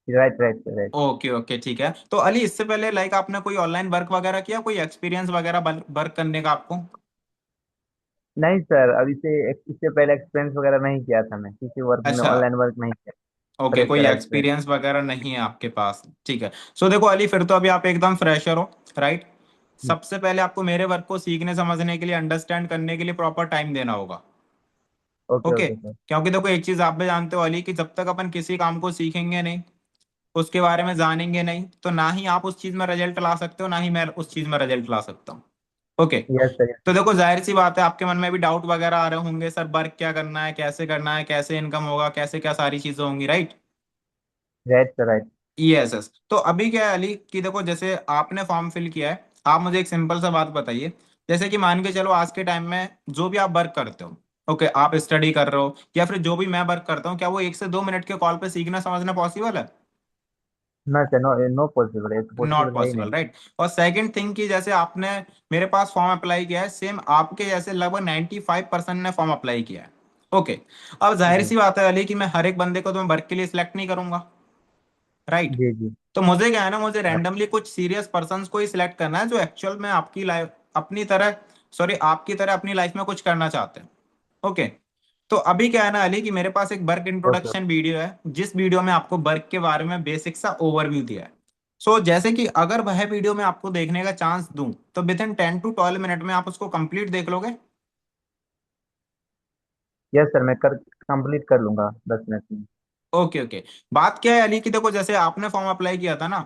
Right right right. Okay okay, ठीक है। तो अली, इससे पहले लाइक आपने कोई ऑनलाइन वर्क वगैरह किया, कोई एक्सपीरियंस वगैरह वर्क करने का आपको? नहीं सर, अभी से इससे पहले एक्सपीरियंस वगैरह नहीं किया था, मैं किसी वर्क में अच्छा। ऑनलाइन वर्क नहीं किया। ओके, कोई फ्रेशर है फ्रेश। एक्सपीरियंस वगैरह नहीं है आपके पास, ठीक है। सो देखो अली, फिर तो अभी आप एकदम फ्रेशर हो, राइट। सबसे पहले आपको मेरे वर्क को सीखने समझने के लिए, अंडरस्टैंड करने के लिए प्रॉपर टाइम देना होगा। Okay okay. Okay sir. क्योंकि देखो, एक चीज आप भी जानते हो अली, कि जब तक अपन किसी काम को सीखेंगे नहीं, उसके बारे में जानेंगे नहीं, तो ना ही आप उस चीज में रिजल्ट ला सकते हो, ना ही मैं उस चीज में रिजल्ट ला सकता हूँ। ओके। Yes sir. तो देखो जाहिर सी बात है आपके मन में भी डाउट वगैरह आ रहे होंगे, सर वर्क क्या करना है, कैसे इनकम होगा, कैसे क्या सारी चीजें होंगी, right? Right sir right. Yes yes. तो अभी क्या है अली कि देखो जैसे आपने फॉर्म फिल किया है, आप मुझे एक सिंपल सा बात बताइए। जैसे कि मान के चलो आज के टाइम में जो भी आप वर्क करते हो, ओके, आप स्टडी कर रहे हो या फिर जो भी मैं वर्क करता हूँ, क्या वो 1 से 2 मिनट के कॉल पे सीखना समझना पॉसिबल है? ना सर, नो नो पॉसिबल है, तो नॉट पॉसिबल है ही पॉसिबल, नहीं। राइट। और सेकंड थिंग कि जैसे आपने मेरे पास फॉर्म अप्लाई किया है, सेम आपके जैसे लगभग 95% ने फॉर्म अप्लाई किया है। ओके। अब जाहिर जी सी बात है अली कि मैं हर एक बंदे को तो मैं वर्क के लिए सिलेक्ट नहीं करूंगा, राइट? जी जी। तो मुझे क्या है ना, मुझे हाँ, रैंडमली कुछ सीरियस पर्सन्स को ही सिलेक्ट करना है जो एक्चुअल में आपकी लाइफ अपनी तरह, सॉरी आपकी तरह अपनी लाइफ में कुछ करना चाहते हैं। ओके। तो अभी क्या है ना अली कि मेरे पास एक वर्क ओके। इंट्रोडक्शन वीडियो है, जिस वीडियो में आपको वर्क के बारे में बेसिक सा ओवरव्यू दिया है। जैसे कि अगर वह वीडियो मैं आपको देखने का चांस दूं तो विद इन 10 to 12 मिनट में आप उसको कंप्लीट देख लोगे? यस सर, मैं कर कंप्लीट कर लूंगा 10 मिनट में। Okay okay. बात क्या है अली कि देखो जैसे आपने फॉर्म अप्लाई किया था ना,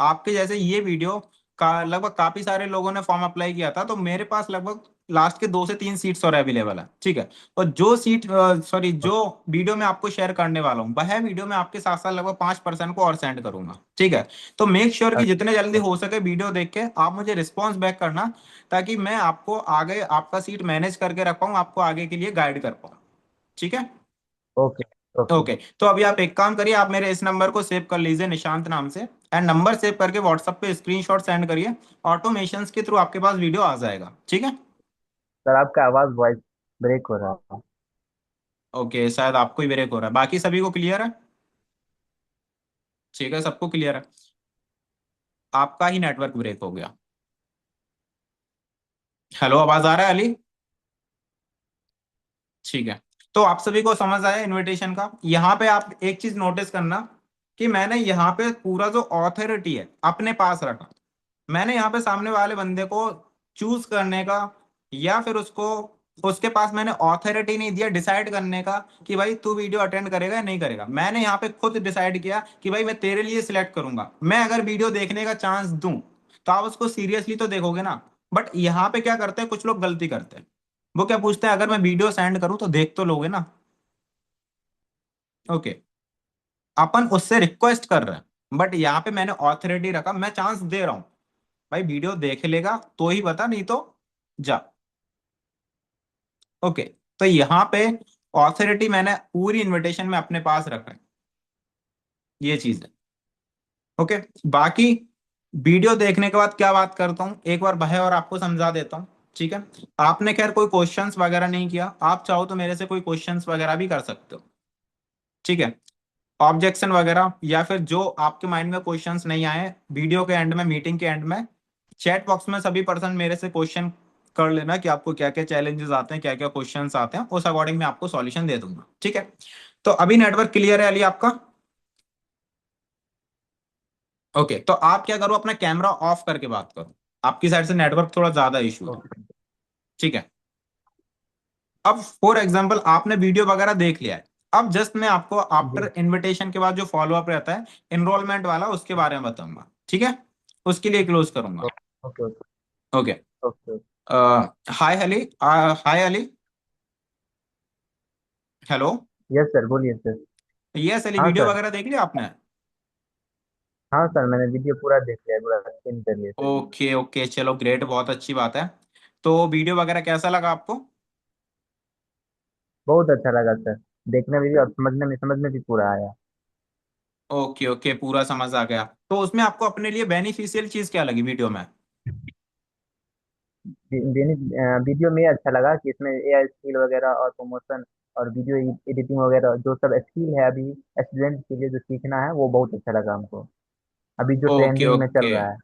आपके जैसे ये वीडियो का लगभग काफी सारे लोगों ने फॉर्म अप्लाई किया था, तो मेरे पास लगभग लास्ट के 2 से 3 सीट्स और अवेलेबल है, ठीक है? और जो सीट, सॉरी, जो वीडियो मैं आपको शेयर करने वाला हूँ वह वीडियो मैं आपके साथ साथ लगभग 5% को और सेंड करूंगा, ठीक है? तो मेक श्योर कि जितने जल्दी अच्छा। हो सके वीडियो देख के आप मुझे रिस्पॉन्स बैक करना, ताकि मैं आपको आगे आपका सीट मैनेज करके रख पाऊँ, आपको आगे के लिए गाइड कर पाऊँ, ठीक है? Okay okay. ओके। तो अभी आप एक काम करिए, आप मेरे इस नंबर को सेव कर लीजिए निशांत नाम से, एंड नंबर सेव करके व्हाट्सएप पे स्क्रीनशॉट सेंड करिए। ऑटोमेशंस के थ्रू आपके पास वीडियो आ जाएगा, ठीक है? सर आपका आवाज वॉइस ब्रेक हो रहा था। ओके, शायद आपको ही ब्रेक हो रहा है, बाकी सभी को क्लियर है? ठीक है, सबको क्लियर है। आपका ही नेटवर्क ब्रेक हो गया। हेलो, आवाज आ रहा है अली? ठीक है। तो आप सभी को समझ आया इनविटेशन का? यहाँ पे आप एक चीज नोटिस करना कि मैंने यहाँ पे पूरा जो ऑथोरिटी है अपने पास रखा। मैंने यहाँ पे सामने वाले बंदे को चूज करने का या फिर उसको, उसके पास मैंने ऑथोरिटी नहीं दिया डिसाइड करने का कि भाई तू वीडियो अटेंड करेगा या नहीं करेगा। मैंने यहाँ पे खुद डिसाइड किया कि भाई मैं तेरे लिए सिलेक्ट करूंगा। मैं अगर वीडियो देखने का चांस दूं तो आप उसको सीरियसली तो देखोगे ना। बट यहाँ पे क्या करते हैं कुछ लोग, गलती करते हैं। वो क्या पूछते हैं, अगर मैं वीडियो सेंड करूं तो देख तो लोगे ना? ओके। अपन उससे रिक्वेस्ट कर रहे हैं, बट यहाँ पे मैंने ऑथोरिटी रखा, मैं चांस दे रहा हूं। भाई वीडियो देख लेगा तो ही बता, नहीं तो जा। ओके। तो यहाँ पे ऑथोरिटी मैंने पूरी इनविटेशन में अपने पास रखा है, ये चीज है। ओके। बाकी वीडियो देखने के बाद क्या बात करता हूँ एक बार भाई और आपको समझा देता हूँ, ठीक है? आपने खैर कोई क्वेश्चंस वगैरह नहीं किया, आप चाहो तो मेरे से कोई क्वेश्चंस वगैरह भी कर सकते हो, ठीक है? ऑब्जेक्शन वगैरह या फिर जो आपके माइंड में क्वेश्चंस नहीं आए, वीडियो के एंड में, मीटिंग के एंड में चैट बॉक्स में सभी पर्सन मेरे से क्वेश्चन कर लेना कि आपको क्या क्या चैलेंजेस आते हैं, क्या क्या क्वेश्चंस आते हैं, उस अकॉर्डिंग मैं आपको सॉल्यूशन दे दूंगा, ठीक है? तो अभी नेटवर्क क्लियर है अली आपका? ओके। तो आप क्या करो, अपना कैमरा ऑफ करके बात करो, आपकी साइड से नेटवर्क थोड़ा ज्यादा इशू है, ओके। ठीक है? अब फॉर एग्जाम्पल आपने वीडियो वगैरह देख लिया है, अब जस्ट मैं आपको जी। आफ्टर इनविटेशन के बाद जो फॉलो अप रहता है एनरोलमेंट वाला, उसके बारे में बताऊंगा, ठीक है? उसके लिए क्लोज करूंगा। Okay okay okay. ओके। हाय अली, हाय अली। हेलो। यस सर, बोलिए सर। यस अली, हाँ वीडियो सर। वगैरह देख लिया आपने? हाँ सर, मैंने वीडियो पूरा देख लिया, पूरा स्क्रीन कर लिया सर वीडियो। ओके ओके, चलो ग्रेट, बहुत अच्छी बात है। तो वीडियो वगैरह कैसा लगा आपको? बहुत अच्छा लगा सर, देखने में भी और समझ में भी पूरा आया। ओके ओके, पूरा समझ आ गया। तो उसमें आपको अपने लिए बेनिफिशियल चीज क्या लगी वीडियो में? वीडियो में अच्छा लगा कि इसमें एआई स्किल वगैरह और प्रमोशन और वीडियो एडिटिंग वगैरह जो सब स्किल है अभी स्टूडेंट के लिए जो सीखना है, वो बहुत अच्छा लगा हमको, अभी जो ओके ट्रेंडिंग में चल ओके, रहा है।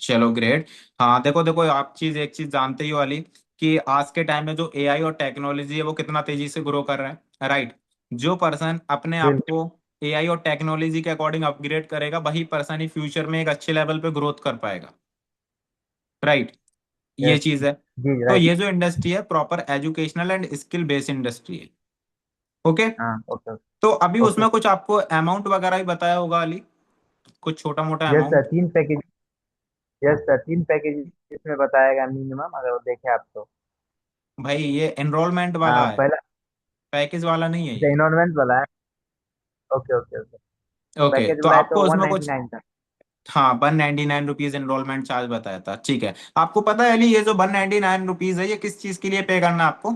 चलो ग्रेट। हाँ देखो देखो, आप चीज एक चीज जानते ही हो वाली कि आज के टाइम में जो एआई और टेक्नोलॉजी है वो कितना तेजी से ग्रो कर रहा है, राइट? जो पर्सन अपने आप बिल्कुल। को एआई और टेक्नोलॉजी के अकॉर्डिंग अपग्रेड करेगा वही पर्सन ही फ्यूचर में एक अच्छे लेवल पे ग्रोथ कर पाएगा, राइट? ये यस। चीज है। जी तो राइट। ये जो इंडस्ट्री है proper educational and skill based industry है। ओके। हाँ ओके तो अभी ओके। उसमें कुछ आपको अमाउंट वगैरह भी बताया होगा अली, कुछ छोटा मोटा yes sir, amount? 3 package, yes sir, 3 package इसमें बताएगा मिनिमम, अगर वो देखे आप तो। भाई ये एनरोलमेंट वाला हाँ है, पहला। पैकेज वाला नहीं है अच्छा, ये। इन्वायरमेंट वाला है। Okay okay okay. तो ओके, पैकेज तो वाला है आपको तो वन उसमें नाइन्टी कुछ, नाइन था। हाँ 199 रुपीज एनरोलमेंट चार्ज बताया था, ठीक है। आपको पता है अली, ये जो 199 रुपीज है ये किस चीज के लिए पे करना है आपको?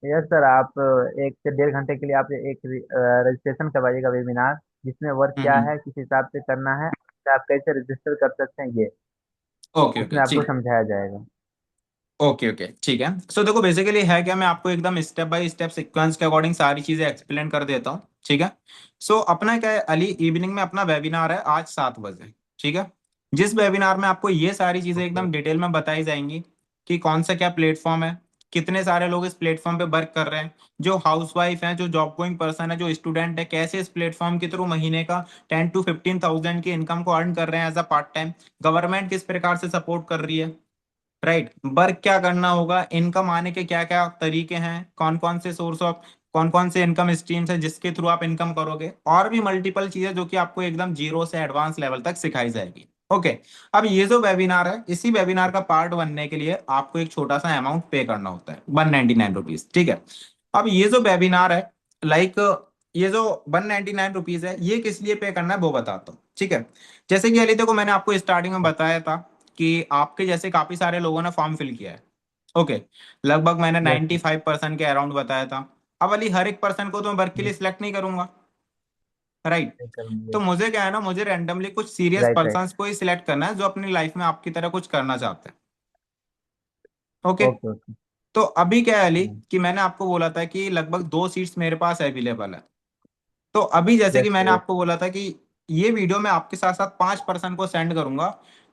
यस सर, आप 1 से 1.5 घंटे के लिए आप एक रजिस्ट्रेशन करवाइएगा वेबिनार, जिसमें वर्क क्या हम्म। है, किस हिसाब से करना है, आप कैसे रजिस्टर कर सकते हैं, ये ओके ओके उसमें आपको ठीक है। समझाया जाएगा। ओके ओके ठीक है। सो देखो बेसिकली है क्या, मैं आपको एकदम स्टेप बाय स्टेप सीक्वेंस के अकॉर्डिंग सारी चीजें एक्सप्लेन कर देता हूँ, ठीक है। सो अपना क्या है अली, इवनिंग में अपना वेबिनार है आज 7 बजे, ठीक है। जिस वेबिनार में आपको ये सारी चीजें ओके। एकदम डिटेल में बताई जाएंगी कि कौन सा क्या प्लेटफॉर्म है, कितने सारे लोग इस प्लेटफॉर्म पे वर्क कर रहे हैं, जो हाउस वाइफ है, जो जॉब गोइंग पर्सन है, जो स्टूडेंट है, कैसे इस प्लेटफॉर्म के थ्रू महीने का 10 to 15 thousand की इनकम को अर्न कर रहे हैं as a part time, government किस प्रकार से सपोर्ट कर रही है, राइट, वर्क क्या करना होगा, इनकम आने के क्या क्या तरीके हैं, कौन कौन से सोर्स ऑफ, कौन कौन से इनकम स्ट्रीम्स है जिसके थ्रू आप इनकम करोगे, और भी मल्टीपल चीजें जो कि आपको एकदम जीरो से एडवांस लेवल तक सिखाई जाएगी। ओके। अब ये जो वेबिनार है, इसी वेबिनार का पार्ट बनने के लिए आपको एक छोटा सा अमाउंट पे करना होता है, 199 रुपीज, ठीक है। अब ये जो वेबिनार है, लाइक ये जो 199 रुपीज है, ये किस लिए पे करना है वो बताता हूँ, ठीक है। जैसे कि अली देखो, मैंने आपको स्टार्टिंग में बताया था कि आपके जैसे काफी सारे लोगों ने फॉर्म फिल किया है। ओके। लगभग मैंने यस सर। 95% के अराउंड बताया था। अब अली हर एक पर्सन को तो मैं वर्क के लिए सिलेक्ट नहीं करूंगा, राइट। नहीं करूँगी। तो मुझे क्या है ना, मुझे रैंडमली कुछ सीरियस राइट राइट। पर्सन्स को ही सिलेक्ट करना है जो अपनी लाइफ में आपकी तरह कुछ करना चाहते हैं। ओके। Okay okay. तो अभी क्या है अली कि मैंने आपको बोला था कि लगभग 2 सीट्स मेरे पास अवेलेबल है। तो अभी जैसे यस कि मैंने सर। आपको बोला था कि ये वीडियो मैं आपके साथ साथ 5 पर्सन को सेंड करूंगा।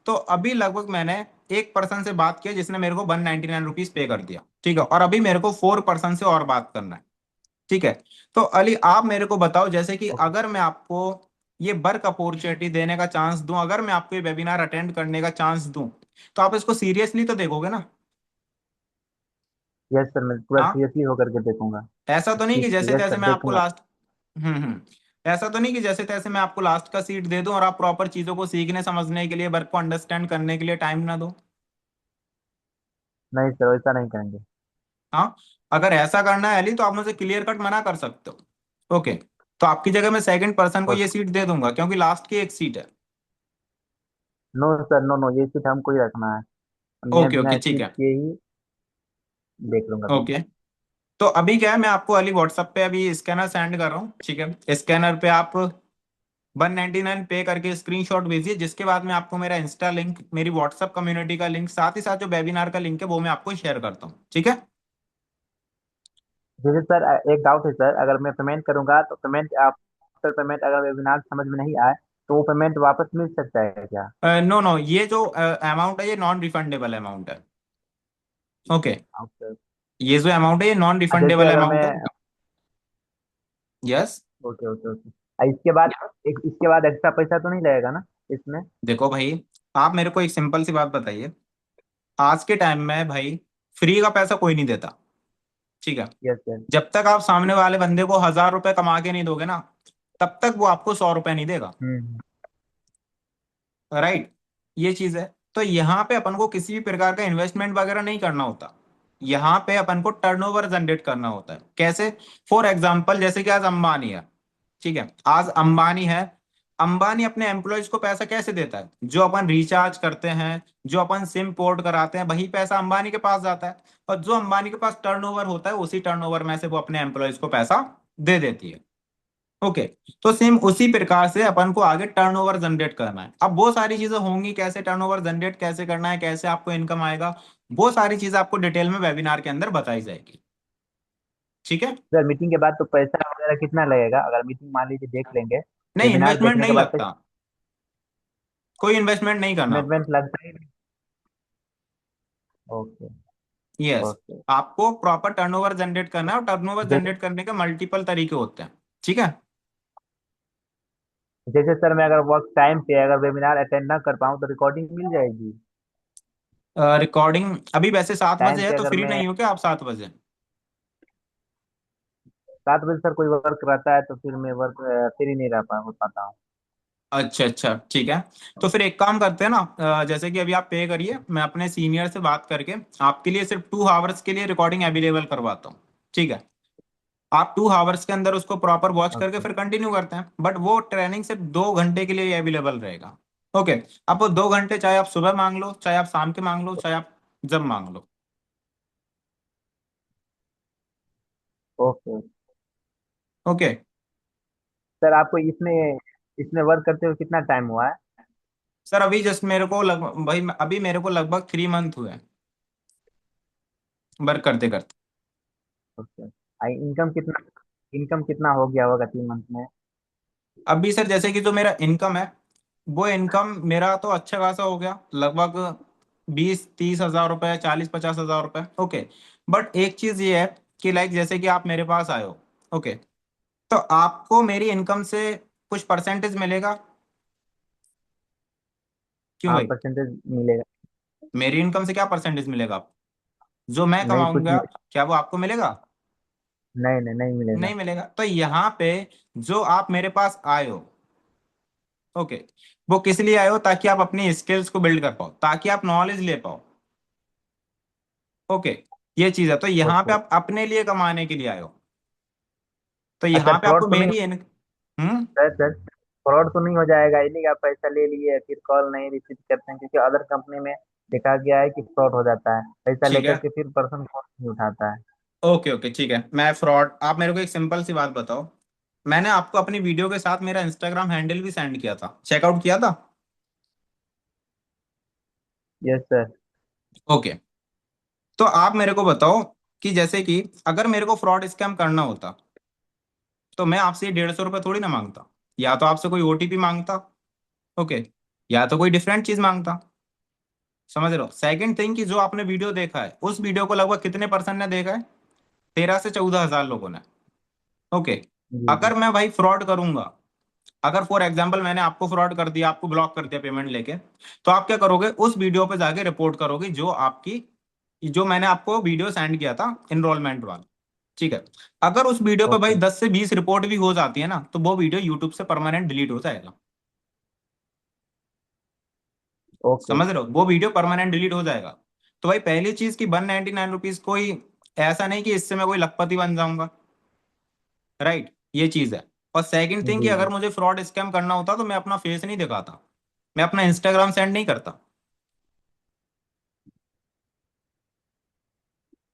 तो अभी लगभग मैंने एक पर्सन से बात किया जिसने मेरे को 199 रुपीज पे कर दिया, ठीक है। और अभी मेरे को 4 पर्सन से और बात करना है, ठीक है। तो अली आप मेरे को बताओ, जैसे कि ओके। अगर मैं आपको ये वर्क अपॉर्चुनिटी देने का चांस दूं, अगर मैं आपको ये वेबिनार अटेंड करने का चांस दूं, तो आप इसको सीरियसली तो देखोगे ना? यस सर, मैं पूरा हाँ। सीरियसली होकर के देखूंगा ऐसा इस तो नहीं चीज़ कि को। जैसे यस तैसे सर, मैं आपको देखूंगा। लास्ट, ऐसा तो नहीं कि जैसे तैसे मैं आपको लास्ट का सीट दे दूं और आप प्रॉपर चीजों को सीखने समझने के लिए, वर्क को अंडरस्टैंड करने के लिए टाइम ना दो। नहीं सर, वैसा नहीं करेंगे। हाँ। अगर ऐसा करना है अली तो आप मुझे क्लियर कट मना कर सकते हो, ओके। तो आपकी जगह मैं सेकंड पर्सन को ये ओके। सीट दे दूंगा क्योंकि लास्ट की एक सीट है। नो सर, नो नो, ये सीट हमको ही रखना है। मैं ओके ओके बिना ठीक सीट है। के ही देख लूंगा मैं। ओके। तो अभी क्या है, मैं आपको अली व्हाट्सएप पे अभी स्कैनर सेंड कर रहा हूँ, ठीक है। स्कैनर पे आप 199 पे करके स्क्रीनशॉट भेजिए, जिसके बाद में आपको मेरा इंस्टा लिंक, मेरी व्हाट्सएप कम्युनिटी का लिंक, साथ ही साथ जो वेबिनार का लिंक है वो मैं आपको शेयर करता हूँ, ठीक है। जैसे सर, एक डाउट है सर, अगर मैं पेमेंट करूंगा तो पेमेंट, आफ्टर पेमेंट अगर वेबिनार समझ में नहीं आए तो वो पेमेंट वापस मिल सकता है क्या? नो नो, ये जो अमाउंट है ये नॉन रिफंडेबल अमाउंट है, ओके। ओके। ये जो अमाउंट है ये नॉन जैसे रिफंडेबल अगर मैं। अमाउंट है। यस। Okay okay okay. इसके बाद, एक इसके बाद एक्स्ट्रा पैसा तो नहीं लगेगा ना इसमें? देखो भाई, आप मेरे को एक सिंपल सी बात बताइए, आज के टाइम में भाई फ्री का पैसा कोई नहीं देता, ठीक है। Yes sir. जब तक आप सामने वाले बंदे को 1000 रुपए कमा के नहीं दोगे ना, तब तक वो आपको 100 रुपए नहीं देगा, हम्म। राइट। ये चीज है। तो यहाँ पे अपन को किसी भी प्रकार का इन्वेस्टमेंट वगैरह नहीं करना होता। यहाँ पे अपन को टर्नओवर जनरेट करना होता है। कैसे? फॉर एग्जाम्पल जैसे कि आज अंबानी है, ठीक है। आज अंबानी है, अंबानी अपने एम्प्लॉयज को पैसा कैसे देता है? जो अपन रिचार्ज करते हैं, जो अपन सिम पोर्ट कराते हैं, वही पैसा अंबानी के पास जाता है। और जो अंबानी के पास टर्नओवर होता है, उसी टर्नओवर में से वो अपने एम्प्लॉयज को पैसा दे देती है, ओके। तो सेम उसी प्रकार से अपन को आगे टर्नओवर जनरेट करना है। अब वो सारी चीजें होंगी, कैसे टर्नओवर जनरेट कैसे करना है, कैसे आपको इनकम आएगा, वो सारी चीजें आपको डिटेल में वेबिनार के अंदर बताई जाएगी, ठीक है। सर, मीटिंग के बाद तो पैसा वगैरह कितना लगेगा, अगर मीटिंग मान लीजिए देख लेंगे, नहीं, वेबिनार इन्वेस्टमेंट देखने के नहीं बाद पैसा? लगता, कोई इन्वेस्टमेंट नहीं करना आपको। इन्वेस्टमेंट लगता ही नहीं? Okay yes. ओके। आपको प्रॉपर टर्नओवर जनरेट करना है, और टर्नओवर जैसे जनरेट करने के मल्टीपल तरीके होते हैं, ठीक है। जैसे सर, मैं अगर वर्क टाइम पे अगर वेबिनार अटेंड ना कर पाऊँ तो रिकॉर्डिंग मिल जाएगी? रिकॉर्डिंग अभी वैसे 7 बजे टाइम है, पे तो अगर फ्री मैं नहीं हो क्या आप 7 बजे? 7 बजे सर कोई वर्क रहता है तो फिर मैं वर्क फ्री नहीं रह पा हो पाता हूँ। अच्छा अच्छा ठीक है। तो फिर एक काम करते हैं ना, जैसे कि अभी आप पे करिए, मैं अपने सीनियर से बात करके आपके लिए सिर्फ 2 आवर्स के लिए रिकॉर्डिंग अवेलेबल करवाता हूँ। ठीक है, आप 2 आवर्स के अंदर उसको प्रॉपर वॉच करके ओके। फिर कंटिन्यू करते हैं, बट वो ट्रेनिंग सिर्फ 2 घंटे के लिए अवेलेबल रहेगा। ओके। अब वो 2 घंटे चाहे आप सुबह मांग लो, चाहे आप शाम के मांग लो, चाहे आप जब मांग लो। Okay okay. सर, आपको इसमें इसमें वर्क करते हुए कितना टाइम हुआ है? सर अभी जस्ट मेरे को लगभग भाई, अभी मेरे को लगभग 3 मंथ हुए वर्क करते करते। ओके। इनकम कितना हो गया होगा 3 मंथ में? अभी सर जैसे कि जो मेरा इनकम है, वो इनकम मेरा तो अच्छा खासा हो गया, लगभग 20-30 हज़ार रुपए, 40-50 हज़ार रुपए। ओके। बट एक चीज ये है कि लाइक जैसे कि आप मेरे पास आए हो, ओके, तो आपको मेरी इनकम से कुछ परसेंटेज मिलेगा। क्यों हाँ, भाई? परसेंटेज मिलेगा। मेरी इनकम से क्या परसेंटेज मिलेगा आपको? जो मैं नहीं, कुछ कमाऊंगा, नहीं। क्या वो आपको मिलेगा? नहीं नहीं, नहीं मिलेगा। नहीं मिलेगा। तो यहाँ पे जो आप मेरे पास आए हो, ओके, वो किस लिए आए हो? ताकि आप अपनी स्किल्स को बिल्ड कर पाओ, ताकि आप नॉलेज ले पाओ। ओके। ये चीज है। तो यहाँ पे ओके। आप अपने लिए कमाने के लिए आए हो, तो सर, यहाँ पे आपको फ्रॉड तो नहीं? मेरी हम्म। सर, फ्रॉड तो नहीं हो जाएगा? ये नहीं कि आप पैसा ले लिए फिर कॉल नहीं रिसीव करते हैं, क्योंकि अदर कंपनी में देखा गया है कि फ्रॉड हो जाता है, पैसा ठीक लेकर है। के फिर पर्सन कॉल नहीं उठाता है। ओके ओके ठीक है। मैं फ्रॉड, आप मेरे को एक सिंपल सी बात बताओ, मैंने आपको अपनी वीडियो के साथ मेरा इंस्टाग्राम हैंडल भी सेंड किया था, चेकआउट किया था? Yes sir. ओके। तो आप मेरे को बताओ कि जैसे कि अगर मेरे को फ्रॉड स्कैम करना होता, तो मैं आपसे 150 रुपये थोड़ी ना मांगता, या तो आपसे कोई ओटीपी मांगता, ओके, या तो कोई डिफरेंट चीज मांगता। समझ रहे हो? सेकंड थिंग कि जो आपने वीडियो देखा है, उस वीडियो को लगभग कितने पर्सन ने देखा है? 13 से 14 हज़ार लोगों ने। ओके। जी जी। अगर मैं भाई फ्रॉड करूंगा, अगर फॉर एग्जाम्पल मैंने आपको फ्रॉड कर दिया, आपको ब्लॉक कर दिया पेमेंट लेके, तो आप क्या करोगे? उस वीडियो पे जाके रिपोर्ट करोगे, जो आपकी, जो मैंने आपको वीडियो सेंड किया था इनरोलमेंट वाला। ठीक है। अगर उस वीडियो पे भाई ओके 10 से 20 रिपोर्ट भी हो जाती है ना, तो वो वीडियो यूट्यूब से परमानेंट डिलीट हो जाएगा। ओके। समझ रहे हो? वो वीडियो परमानेंट डिलीट हो जाएगा। तो भाई पहली चीज की 199 रुपीज कोई ऐसा नहीं कि इससे मैं कोई लखपति बन जाऊंगा। राइट, ये चीज है। और सेकंड थिंग कि जी अगर जी। मुझे फ्रॉड स्कैम करना होता, तो मैं अपना फेस नहीं दिखाता, मैं अपना इंस्टाग्राम सेंड नहीं करता।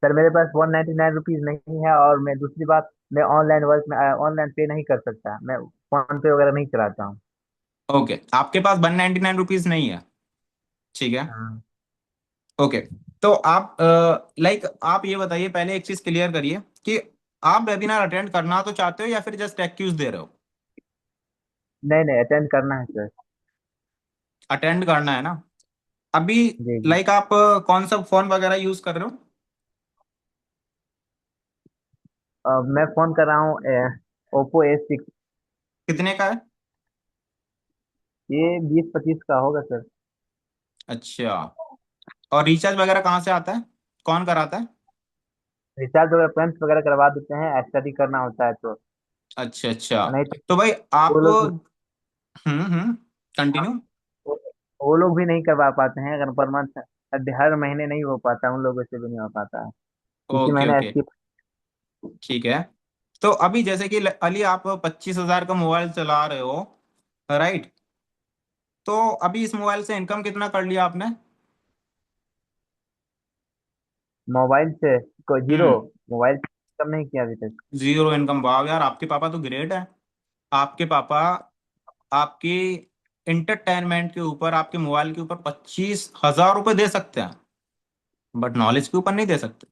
सर, मेरे पास 199 रुपीज नहीं है, और मैं दूसरी बात, मैं ऑनलाइन वर्क में ऑनलाइन पे नहीं कर सकता, मैं फोन पे वगैरह नहीं चलाता हूँ। ओके, आपके पास 199 रुपीज नहीं है। ठीक है। हाँ। ओके। तो आप लाइक आप ये बताइए, पहले एक चीज क्लियर करिए कि आप वेबिनार अटेंड करना तो चाहते हो या फिर जस्ट एक्सक्यूज दे रहे हो? नहीं नहीं, अटेंड करना है सर। अटेंड करना है ना? अभी जी जी। लाइक आप कौन सा फोन वगैरह यूज कर रहे हो? मैं फोन कर रहा हूँ Oppo A6। कितने का है? ये 20-25 का होगा सर। अच्छा। और रिचार्ज वगैरह कहाँ से आता है? कौन कराता है? रिचार्ज वगैरह पेमेंट वगैरह करवा देते हैं, स्टडी करना होता है तो। अच्छा अच्छा। नहीं तो तो भाई वो आप, लोग कंटिन्यू। वो वो लोग भी नहीं करवा पाते हैं, अगर पर मंथ हर महीने नहीं हो पाता, उन लोगों से भी नहीं हो पाता है। इसी ओके महीने ओके स्किप। ठीक है। तो अभी जैसे कि अली आप 25 हज़ार का मोबाइल चला रहे हो, राइट? तो अभी इस मोबाइल से इनकम कितना कर लिया आपने? मोबाइल से कोई जीरो। हम्म। मोबाइल से कम नहीं किया अभी तक। Zero income? वाह यार, आपके पापा तो ग्रेट है। आपके पापा आपकी इंटरटेनमेंट के ऊपर, आपके मोबाइल के ऊपर 25 हज़ार रुपए दे सकते हैं, बट नॉलेज के ऊपर नहीं दे सकते।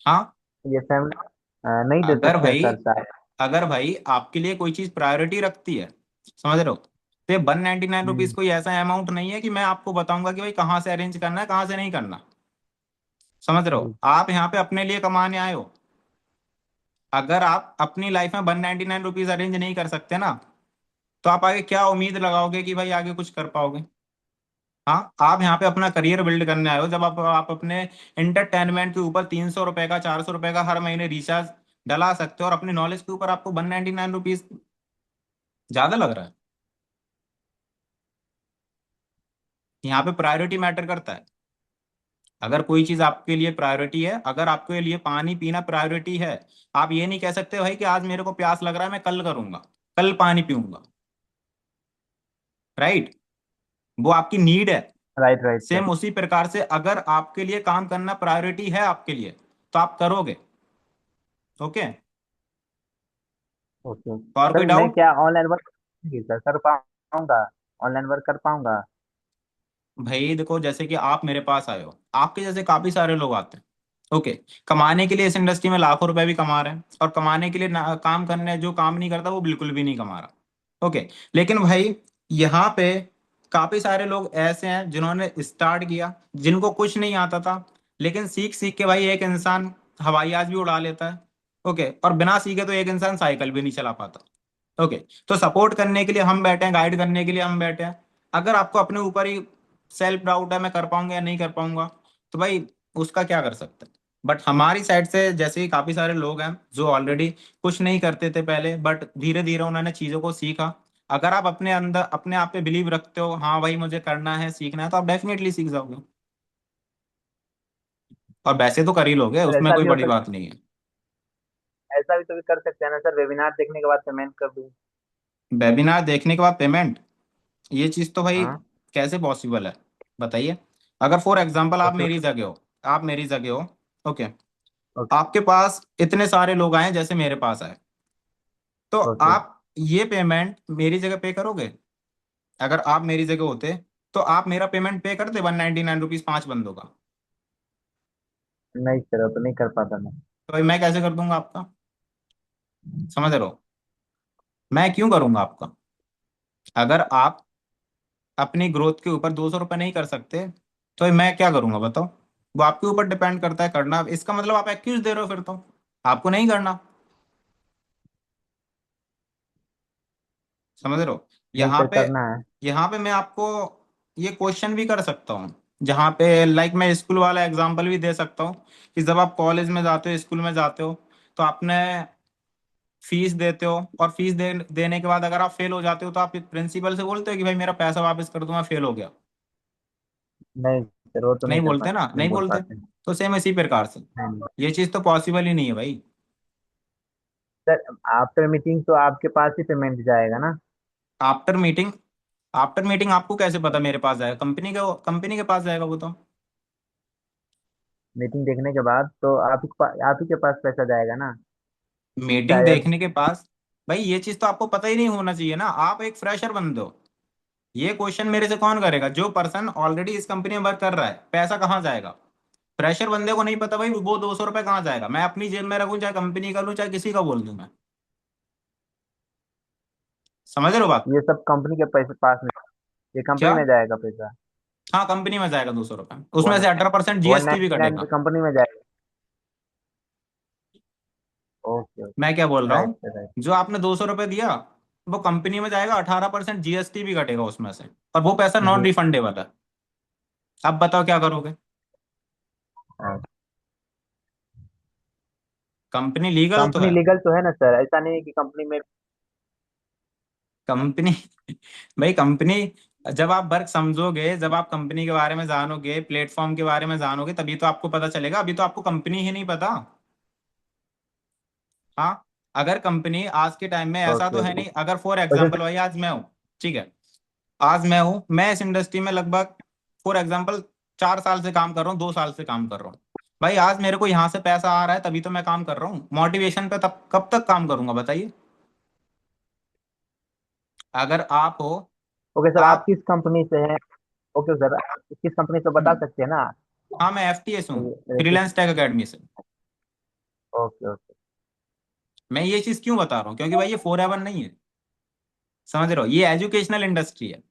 हाँ। ये फैमिली नहीं दे अगर सकते भाई, सर शायद। अगर भाई आपके लिए कोई चीज प्रायोरिटी रखती है, समझ रहे हो, तो 199 रुपीज हम्म। कोई ऐसा अमाउंट नहीं है कि मैं आपको बताऊंगा कि भाई कहाँ से अरेंज करना है, कहाँ से नहीं करना। समझ रहे हो? जी। आप यहाँ पे अपने लिए कमाने आए हो। अगर आप अपनी लाइफ में 199 रुपीज अरेंज नहीं कर सकते ना, तो आप आगे क्या उम्मीद लगाओगे कि भाई आगे कुछ कर पाओगे? हाँ, आप यहाँ पे अपना करियर बिल्ड करने आए हो। जब आप अपने इंटरटेनमेंट के ऊपर 300 रुपए का, 400 रुपए का हर महीने रिचार्ज डला सकते हो, और अपनी नॉलेज के ऊपर आपको 199 रुपीज ज्यादा लग रहा है? यहाँ पे प्रायोरिटी मैटर करता है। अगर कोई चीज आपके लिए प्रायोरिटी है, अगर आपके लिए पानी पीना प्रायोरिटी है, आप ये नहीं कह सकते भाई कि आज मेरे को प्यास लग रहा है मैं कल करूंगा, कल पानी पीऊंगा। राइट? वो आपकी नीड है। Right right sir. सेम उसी प्रकार से अगर आपके लिए काम करना प्रायोरिटी है आपके लिए, तो आप करोगे। ओके? ओके और कोई सर, मैं डाउट? क्या ऑनलाइन वर्क सर कर पाऊंगा? ऑनलाइन वर्क कर पाऊंगा? भाई देखो, जैसे कि आप मेरे पास आए हो, आपके जैसे काफी सारे लोग आते हैं। ओके? कमाने के लिए इस इंडस्ट्री में लाखों रुपए भी कमा रहे हैं, और कमाने के लिए काम करने, जो काम नहीं करता वो बिल्कुल भी नहीं कमा रहा। ओके? लेकिन भाई यहाँ पे काफी सारे लोग ऐसे हैं जिन्होंने स्टार्ट किया, जिनको कुछ नहीं आता था, लेकिन सीख सीख के भाई एक इंसान हवाई जहाज भी उड़ा लेता है। ओके? और बिना सीखे तो एक इंसान साइकिल भी नहीं चला पाता। ओके? तो सपोर्ट करने के लिए हम बैठे हैं, गाइड करने के लिए हम बैठे हैं। अगर आपको अपने ऊपर ही सेल्फ डाउट है मैं कर पाऊंगा या नहीं कर पाऊंगा, तो भाई उसका क्या कर सकते हैं। बट हमारी साइड से जैसे ही काफी सारे लोग हैं जो ऑलरेडी कुछ नहीं करते थे पहले, बट धीरे धीरे उन्होंने चीजों को सीखा। अगर आप अपने अंदर अपने आप पे बिलीव रखते हो, हाँ भाई मुझे करना है सीखना है, तो आप डेफिनेटली सीख जाओगे। और वैसे तो कर ही लोगे, सर उसमें ऐसा कोई भी हो बड़ी सकता, बात नहीं है। ऐसा भी तो भी कर सकते हैं ना सर, वेबिनार देखने के बाद पेमेंट कर दूं? वेबिनार देखने के बाद पेमेंट? ये चीज तो भाई हाँ। कैसे पॉसिबल है, बताइए। अगर फॉर एग्जांपल आप ओके मेरी जगह हो, आप मेरी जगह हो, ओके, ओके आपके पास इतने सारे लोग आए जैसे मेरे पास आए, तो ओके। आप ये पेमेंट मेरी जगह पे करोगे? अगर आप मेरी जगह होते तो आप मेरा पेमेंट पे करते 199 रुपीज 5 बंदों का? नहीं सर, वो तो नहीं कर पाता मैं। तो भाई मैं कैसे कर दूंगा आपका? समझ रहे हो? मैं क्यों करूंगा आपका? अगर आप अपनी ग्रोथ के ऊपर 200 रुपये नहीं कर सकते, तो मैं क्या करूंगा बताओ? वो आपके ऊपर डिपेंड करता है करना। इसका मतलब आप एक्यूज दे रहे हो फिर तो आपको नहीं करना। समझ रहे हो? नहीं यहाँ सर, पे, करना है। यहाँ पे मैं आपको ये क्वेश्चन भी कर सकता हूँ, जहाँ पे लाइक मैं स्कूल वाला एग्जांपल भी दे सकता हूँ, कि जब आप कॉलेज में जाते हो, स्कूल में जाते हो, तो आपने फीस देते हो, और देने के बाद अगर आप फेल हो जाते हो, तो आप प्रिंसिपल से बोलते हो कि भाई मेरा पैसा वापस कर दो, मैं फेल हो गया? नहीं सर, वो तो नहीं नहीं कर बोलते ना, पाते, नहीं नहीं बोल बोलते। पाते। तो सेम इसी प्रकार से नहीं। ये चीज तो पॉसिबल ही नहीं है भाई। सर आफ्टर मीटिंग तो आपके पास ही पेमेंट जाएगा ना? After meeting? आफ्टर मीटिंग आपको कैसे पता मेरे पास जाएगा? कंपनी के पास जाएगा वो तो। मीटिंग देखने के बाद तो आप ही के पास पैसा जाएगा ना? मीटिंग शायद। देखने के पास? भाई ये चीज तो आपको पता ही नहीं होना चाहिए ना, आप एक फ्रेशर बंदे हो। ये क्वेश्चन मेरे से कौन करेगा? जो पर्सन ऑलरेडी इस कंपनी में वर्क कर रहा है, पैसा कहाँ जाएगा? फ्रेशर बंदे को नहीं पता भाई वो 200 रुपये कहाँ जाएगा। मैं अपनी जेब में रखूं, चाहे कंपनी का लूं, चाहे किसी का बोल दूं मैं। समझ रहे हो बात? ये सब कंपनी के पैसे पास में, ये क्या? कंपनी में जाएगा पैसा? हाँ, कंपनी में जाएगा 200 रुपये, उसमें वन से 18% वन जीएसटी भी नाइन्टी नाइन कटेगा। कंपनी में जाएगा? Okay okay. मैं क्या बोल रहा राइट हूँ? Sir, right. जो आपने 200 रुपये दिया, वो कंपनी में जाएगा, 18% जीएसटी भी कटेगा उसमें से, और वो पैसा नॉन जी। रिफंडेबल है। अब बताओ क्या करोगे? हाँ। कंपनी लीगल तो कंपनी है। लीगल तो है ना सर? ऐसा नहीं है कि कंपनी में। कंपनी भाई कंपनी, जब आप वर्क समझोगे, जब आप कंपनी के बारे में जानोगे, प्लेटफॉर्म के बारे में जानोगे, तभी तो आपको पता चलेगा। अभी तो आपको कंपनी ही नहीं पता। हाँ? अगर कंपनी आज के टाइम में, ऐसा तो ओके है ओके। नहीं, अगर फॉर वैसे एग्जांपल भाई आज मैं हूँ, ठीक है, आज मैं हूँ, मैं इस इंडस्ट्री में लगभग फॉर एग्जांपल 4 साल से काम कर रहा हूँ, 2 साल से काम कर रहा हूँ। भाई आज मेरे को यहाँ से पैसा आ रहा है तभी तो मैं काम कर रहा हूँ। मोटिवेशन पे तब कब तक काम करूंगा बताइए? अगर आप हो, ओके सर, आप आप, किस कंपनी से हैं? ओके सर, आप किस कंपनी से बता हम्म, सकते हैं ना? हाँ मैं एफटीएस हूँ, जैसे। फ्रीलांस टेक अकेडमी से। Okay okay. मैं ये चीज क्यों बता रहा हूँ? क्योंकि भाई ये फॉर एवर नहीं है। समझ रहे हो? ये एजुकेशनल इंडस्ट्री है।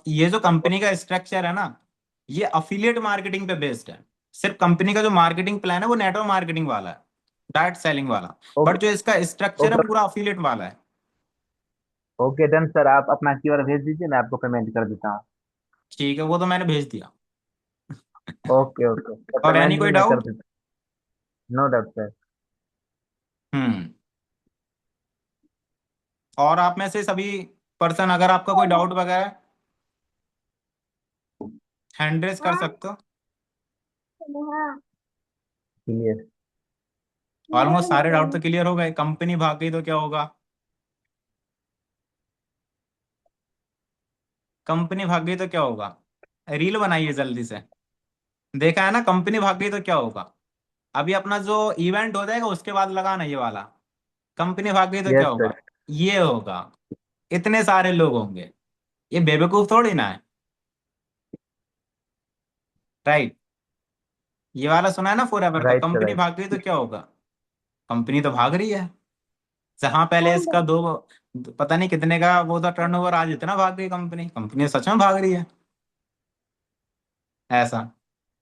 ये जो कंपनी का स्ट्रक्चर है ना, ये अफिलिएट मार्केटिंग पे बेस्ड है। सिर्फ कंपनी का जो मार्केटिंग प्लान है वो नेटवर्क मार्केटिंग वाला है, डायरेक्ट सेलिंग वाला। ओके बट जो इसका स्ट्रक्चर है ओके। पूरा अफिलिएट वाला है। ओके डन सर, आप अपना क्यूआर भेज दीजिए, मैं आपको पेमेंट कर देता हूँ। ठीक है, वो तो मैंने भेज दिया। ओके ओके, तो और एनी पेमेंट कोई भी मैं कर डाउट? देता हूँ। No doubt sir. हम्म। और आप में से सभी पर्सन, अगर आपका कोई डाउट वगैरह हैंड रेस कर सकते हो। क्लियर। ऑलमोस्ट सारे डाउट तो क्लियर हो गए। कंपनी भाग गई तो क्या होगा? कंपनी भाग गई तो क्या होगा? रील बनाइए जल्दी से। देखा है ना, कंपनी भाग गई तो क्या होगा? अभी अपना जो इवेंट हो जाएगा उसके बाद लगाना ये वाला। कंपनी भाग गई तो क्या यस होगा? सर। ये होगा। इतने सारे लोग होंगे। ये बेवकूफ थोड़ी ना है। राइट। ये वाला सुना है ना फॉरएवर का, राइट सर, कंपनी राइट। भाग गई तो क्या होगा? कंपनी तो भाग रही है। जहां पहले इसका दो, पता नहीं कितने का वो था टर्नओवर, आज इतना भाग गई कंपनी। कंपनी सच में भाग रही है। ऐसा।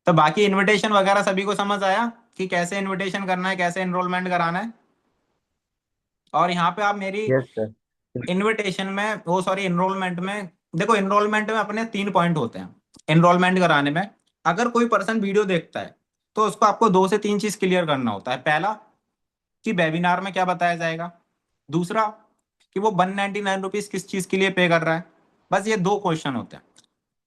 तो बाकी इनविटेशन वगैरह सभी को समझ आया कि कैसे इनविटेशन करना है, कैसे एनरोलमेंट कराना है। और यहाँ पे आप मेरी यस सर। इनविटेशन में, वो सॉरी एनरोलमेंट में, देखो एनरोलमेंट में अपने 3 पॉइंट होते हैं। एनरोलमेंट कराने में अगर कोई पर्सन वीडियो देखता है तो उसको आपको 2 से 3 चीज क्लियर करना होता है। पहला, कि वेबिनार में क्या बताया जाएगा। दूसरा, कि वो 199 रुपीज किस चीज के लिए पे कर रहा है। बस ये 2 क्वेश्चन होते हैं।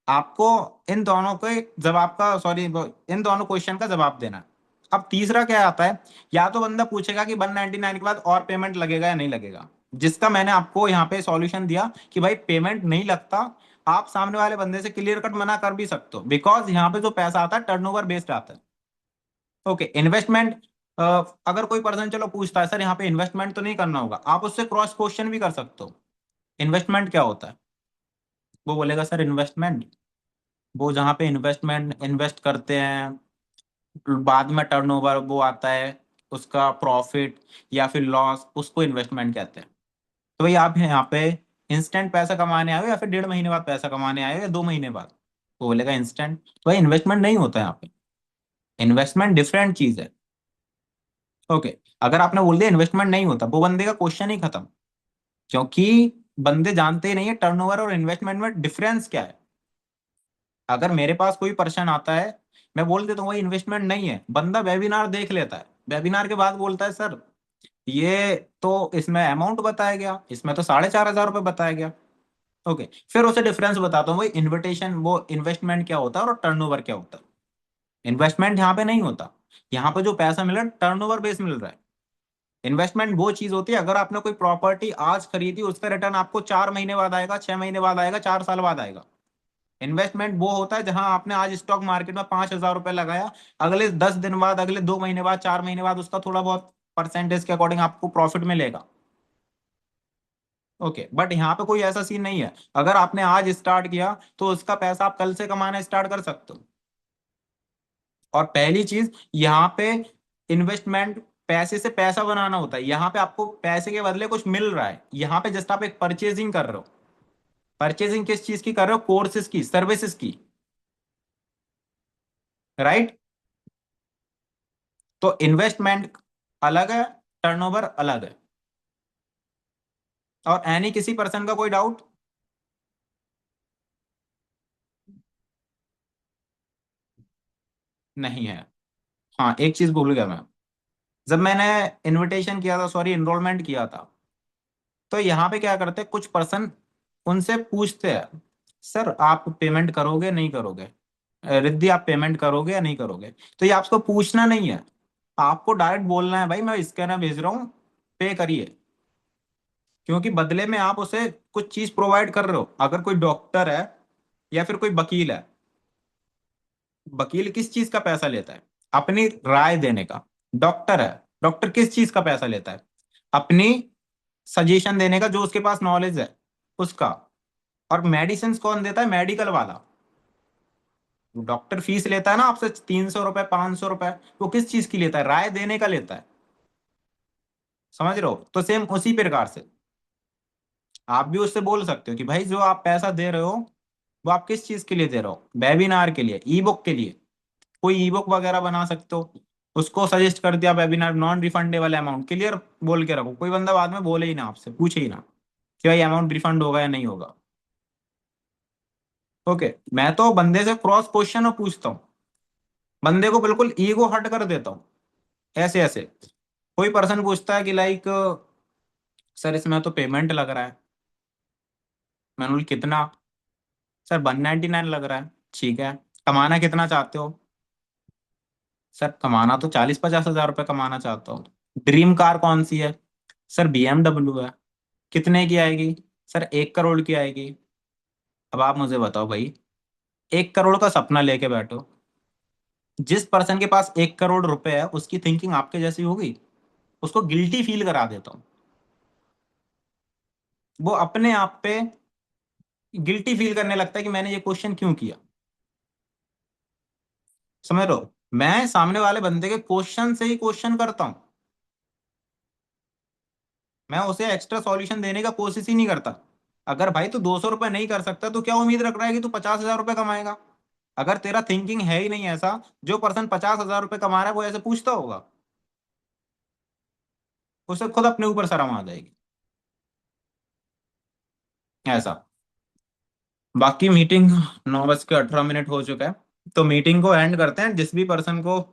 आपको इन दोनों के जवाब का, सॉरी, इन दोनों क्वेश्चन का जवाब देना है। अब तीसरा क्या आता है, या तो बंदा पूछेगा कि 199 के बाद और पेमेंट लगेगा या नहीं लगेगा, जिसका मैंने आपको यहाँ पे सॉल्यूशन दिया कि भाई पेमेंट नहीं लगता। आप सामने वाले बंदे से क्लियर कट मना कर भी सकते हो, बिकॉज यहाँ पे जो पैसा आता है टर्नओवर बेस्ड आता है। ओके, इन्वेस्टमेंट, अगर कोई पर्सन चलो पूछता है सर यहाँ पे इन्वेस्टमेंट तो नहीं करना होगा, आप उससे क्रॉस क्वेश्चन भी कर सकते हो। इन्वेस्टमेंट क्या होता है? वो बोलेगा सर इन्वेस्टमेंट, वो जहाँ पे इन्वेस्टमेंट इन्वेस्ट करते हैं, बाद में टर्नओवर वो आता है, उसका प्रॉफिट या फिर लॉस, उसको इन्वेस्टमेंट कहते हैं। तो भाई आप यहाँ पे इंस्टेंट पैसा कमाने आए हो या फिर 1.5 महीने बाद पैसा कमाने आए हो या 2 महीने बाद? वो बोलेगा इंस्टेंट। तो भाई इन्वेस्टमेंट नहीं होता है यहाँ पे। इन्वेस्टमेंट डिफरेंट चीज है। ओके। अगर आपने बोल दिया इन्वेस्टमेंट नहीं होता, वो बंदे का क्वेश्चन ही खत्म। क्योंकि बंदे जानते ही नहीं है टर्नओवर और इन्वेस्टमेंट में डिफरेंस क्या है। अगर मेरे पास कोई पर्सन आता है, मैं बोल देता हूँ भाई इन्वेस्टमेंट नहीं है, बंदा वेबिनार देख लेता है, वेबिनार के बाद बोलता है सर ये तो इसमें अमाउंट बताया गया, इसमें तो 4,500 रुपये बताया गया। ओके, फिर उसे डिफरेंस बताता हूँ भाई, इन्विटेशन वो इन्वेस्टमेंट क्या होता है और टर्नओवर क्या होता है। इन्वेस्टमेंट यहाँ पे नहीं होता। यहाँ पे जो पैसा मिल रहा है टर्नओवर बेस मिल रहा है। इन्वेस्टमेंट वो चीज होती है, अगर आपने कोई प्रॉपर्टी आज खरीदी, उसका रिटर्न आपको 4 महीने बाद आएगा, 6 महीने बाद आएगा, 4 साल बाद आएगा। इन्वेस्टमेंट वो होता है जहां आपने आज स्टॉक मार्केट में 5,000 रुपए लगाया, अगले 10 दिन बाद, अगले 2 महीने बाद, 4 महीने बाद उसका थोड़ा बहुत परसेंटेज के अकॉर्डिंग आपको प्रॉफिट मिलेगा। ओके, बट यहाँ पे कोई ऐसा सीन नहीं है। अगर आपने आज स्टार्ट किया तो उसका पैसा आप कल से कमाना स्टार्ट कर सकते हो। और पहली चीज यहाँ पे, इन्वेस्टमेंट पैसे से पैसा बनाना होता है। यहाँ पे आपको पैसे के बदले कुछ मिल रहा है। यहाँ पे जस्ट आप एक परचेजिंग कर रहे हो। परचेजिंग किस चीज की कर रहे हो? कोर्सेज की, सर्विसेज की। राइट। तो इन्वेस्टमेंट अलग है, टर्नओवर अलग है। और एनी किसी पर्सन का कोई डाउट? नहीं है। हाँ, एक चीज भूल गया मैं। जब मैंने इनविटेशन किया था, सॉरी एनरोलमेंट किया था, तो यहाँ पे क्या करते हैं कुछ पर्सन, उनसे पूछते हैं सर आप पेमेंट करोगे नहीं करोगे, रिद्धि आप पेमेंट करोगे या नहीं करोगे। तो ये आपको पूछना नहीं है, आपको डायरेक्ट बोलना है भाई मैं स्कैनर भेज रहा हूँ, पे करिए। क्योंकि बदले में आप उसे कुछ चीज प्रोवाइड कर रहे हो। अगर कोई डॉक्टर है या फिर कोई वकील है, वकील किस चीज का पैसा लेता है? अपनी राय देने का। डॉक्टर है, डॉक्टर किस चीज का पैसा लेता है? अपनी सजेशन देने का, जो उसके पास नॉलेज है उसका। और मेडिसिन कौन देता है? मेडिकल वाला। डॉक्टर फीस लेता है ना आपसे 300 रुपए, 500 रुपए, वो किस चीज की लेता है? राय देने का लेता है। समझ रहे हो? तो सेम उसी प्रकार से आप भी उससे बोल सकते हो कि भाई जो आप पैसा दे रहे हो, वो आप किस चीज के लिए दे रहे हो? वेबिनार के लिए, ई बुक के लिए। कोई ई बुक वगैरह बना सकते हो, उसको सजेस्ट कर दिया webinar, non refundable amount, clear बोल के रखो, कोई बंदा बाद में बोले ही ना, आपसे पूछे ही ना कि भाई अमाउंट रिफंड होगा या नहीं होगा। ओके, मैं तो बंदे से क्रॉस क्वेश्चन पूछता हूँ, बंदे को बिल्कुल ईगो हट कर देता हूँ। ऐसे ऐसे कोई पर्सन पूछता है कि लाइक सर इसमें तो पेमेंट लग रहा है, मैंने बोला कितना? सर 199 लग रहा है। ठीक है, कमाना कितना चाहते हो? सर कमाना तो 40-50 हजार रुपये कमाना चाहता हूँ। ड्रीम कार कौन सी है? सर BMW है। कितने की आएगी? सर 1 करोड़ की आएगी। अब आप मुझे बताओ भाई, 1 करोड़ का सपना लेके बैठो, जिस पर्सन के पास 1 करोड़ रुपए है उसकी थिंकिंग आपके जैसी होगी? उसको गिल्टी फील करा देता हूँ। वो अपने आप पे गिल्टी फील करने लगता है कि मैंने ये क्वेश्चन क्यों किया। समझ रहे हो? मैं सामने वाले बंदे के क्वेश्चन से ही क्वेश्चन करता हूँ। मैं उसे एक्स्ट्रा सॉल्यूशन देने का कोशिश ही नहीं करता। अगर भाई तू 200 रुपये नहीं कर सकता तो क्या उम्मीद रख रहा है कि तू 50 हजार रुपये कमाएगा? अगर तेरा थिंकिंग है ही नहीं ऐसा, जो पर्सन 50 हजार रुपये कमा रहा है वो ऐसे पूछता होगा? उसे खुद अपने ऊपर शर्म आ जाएगी। ऐसा। बाकी मीटिंग 9:18 हो चुका है, तो मीटिंग को एंड करते हैं। जिस भी पर्सन को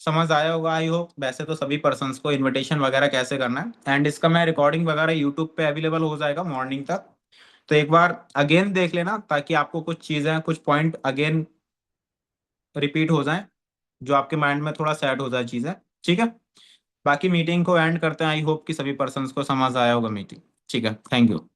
समझ आया होगा, आई होप, वैसे तो सभी पर्सन्स को इनविटेशन वगैरह कैसे करना है, एंड इसका मैं रिकॉर्डिंग वगैरह यूट्यूब पे अवेलेबल हो जाएगा मॉर्निंग तक। तो एक बार अगेन देख लेना, ताकि आपको कुछ चीज़ें, कुछ पॉइंट अगेन रिपीट हो जाएं, जो आपके माइंड में थोड़ा सेट हो जाए चीज़ें। ठीक है, बाकी मीटिंग को एंड करते हैं। आई होप कि सभी पर्सन्स को समझ आया होगा मीटिंग। ठीक है, थैंक यू।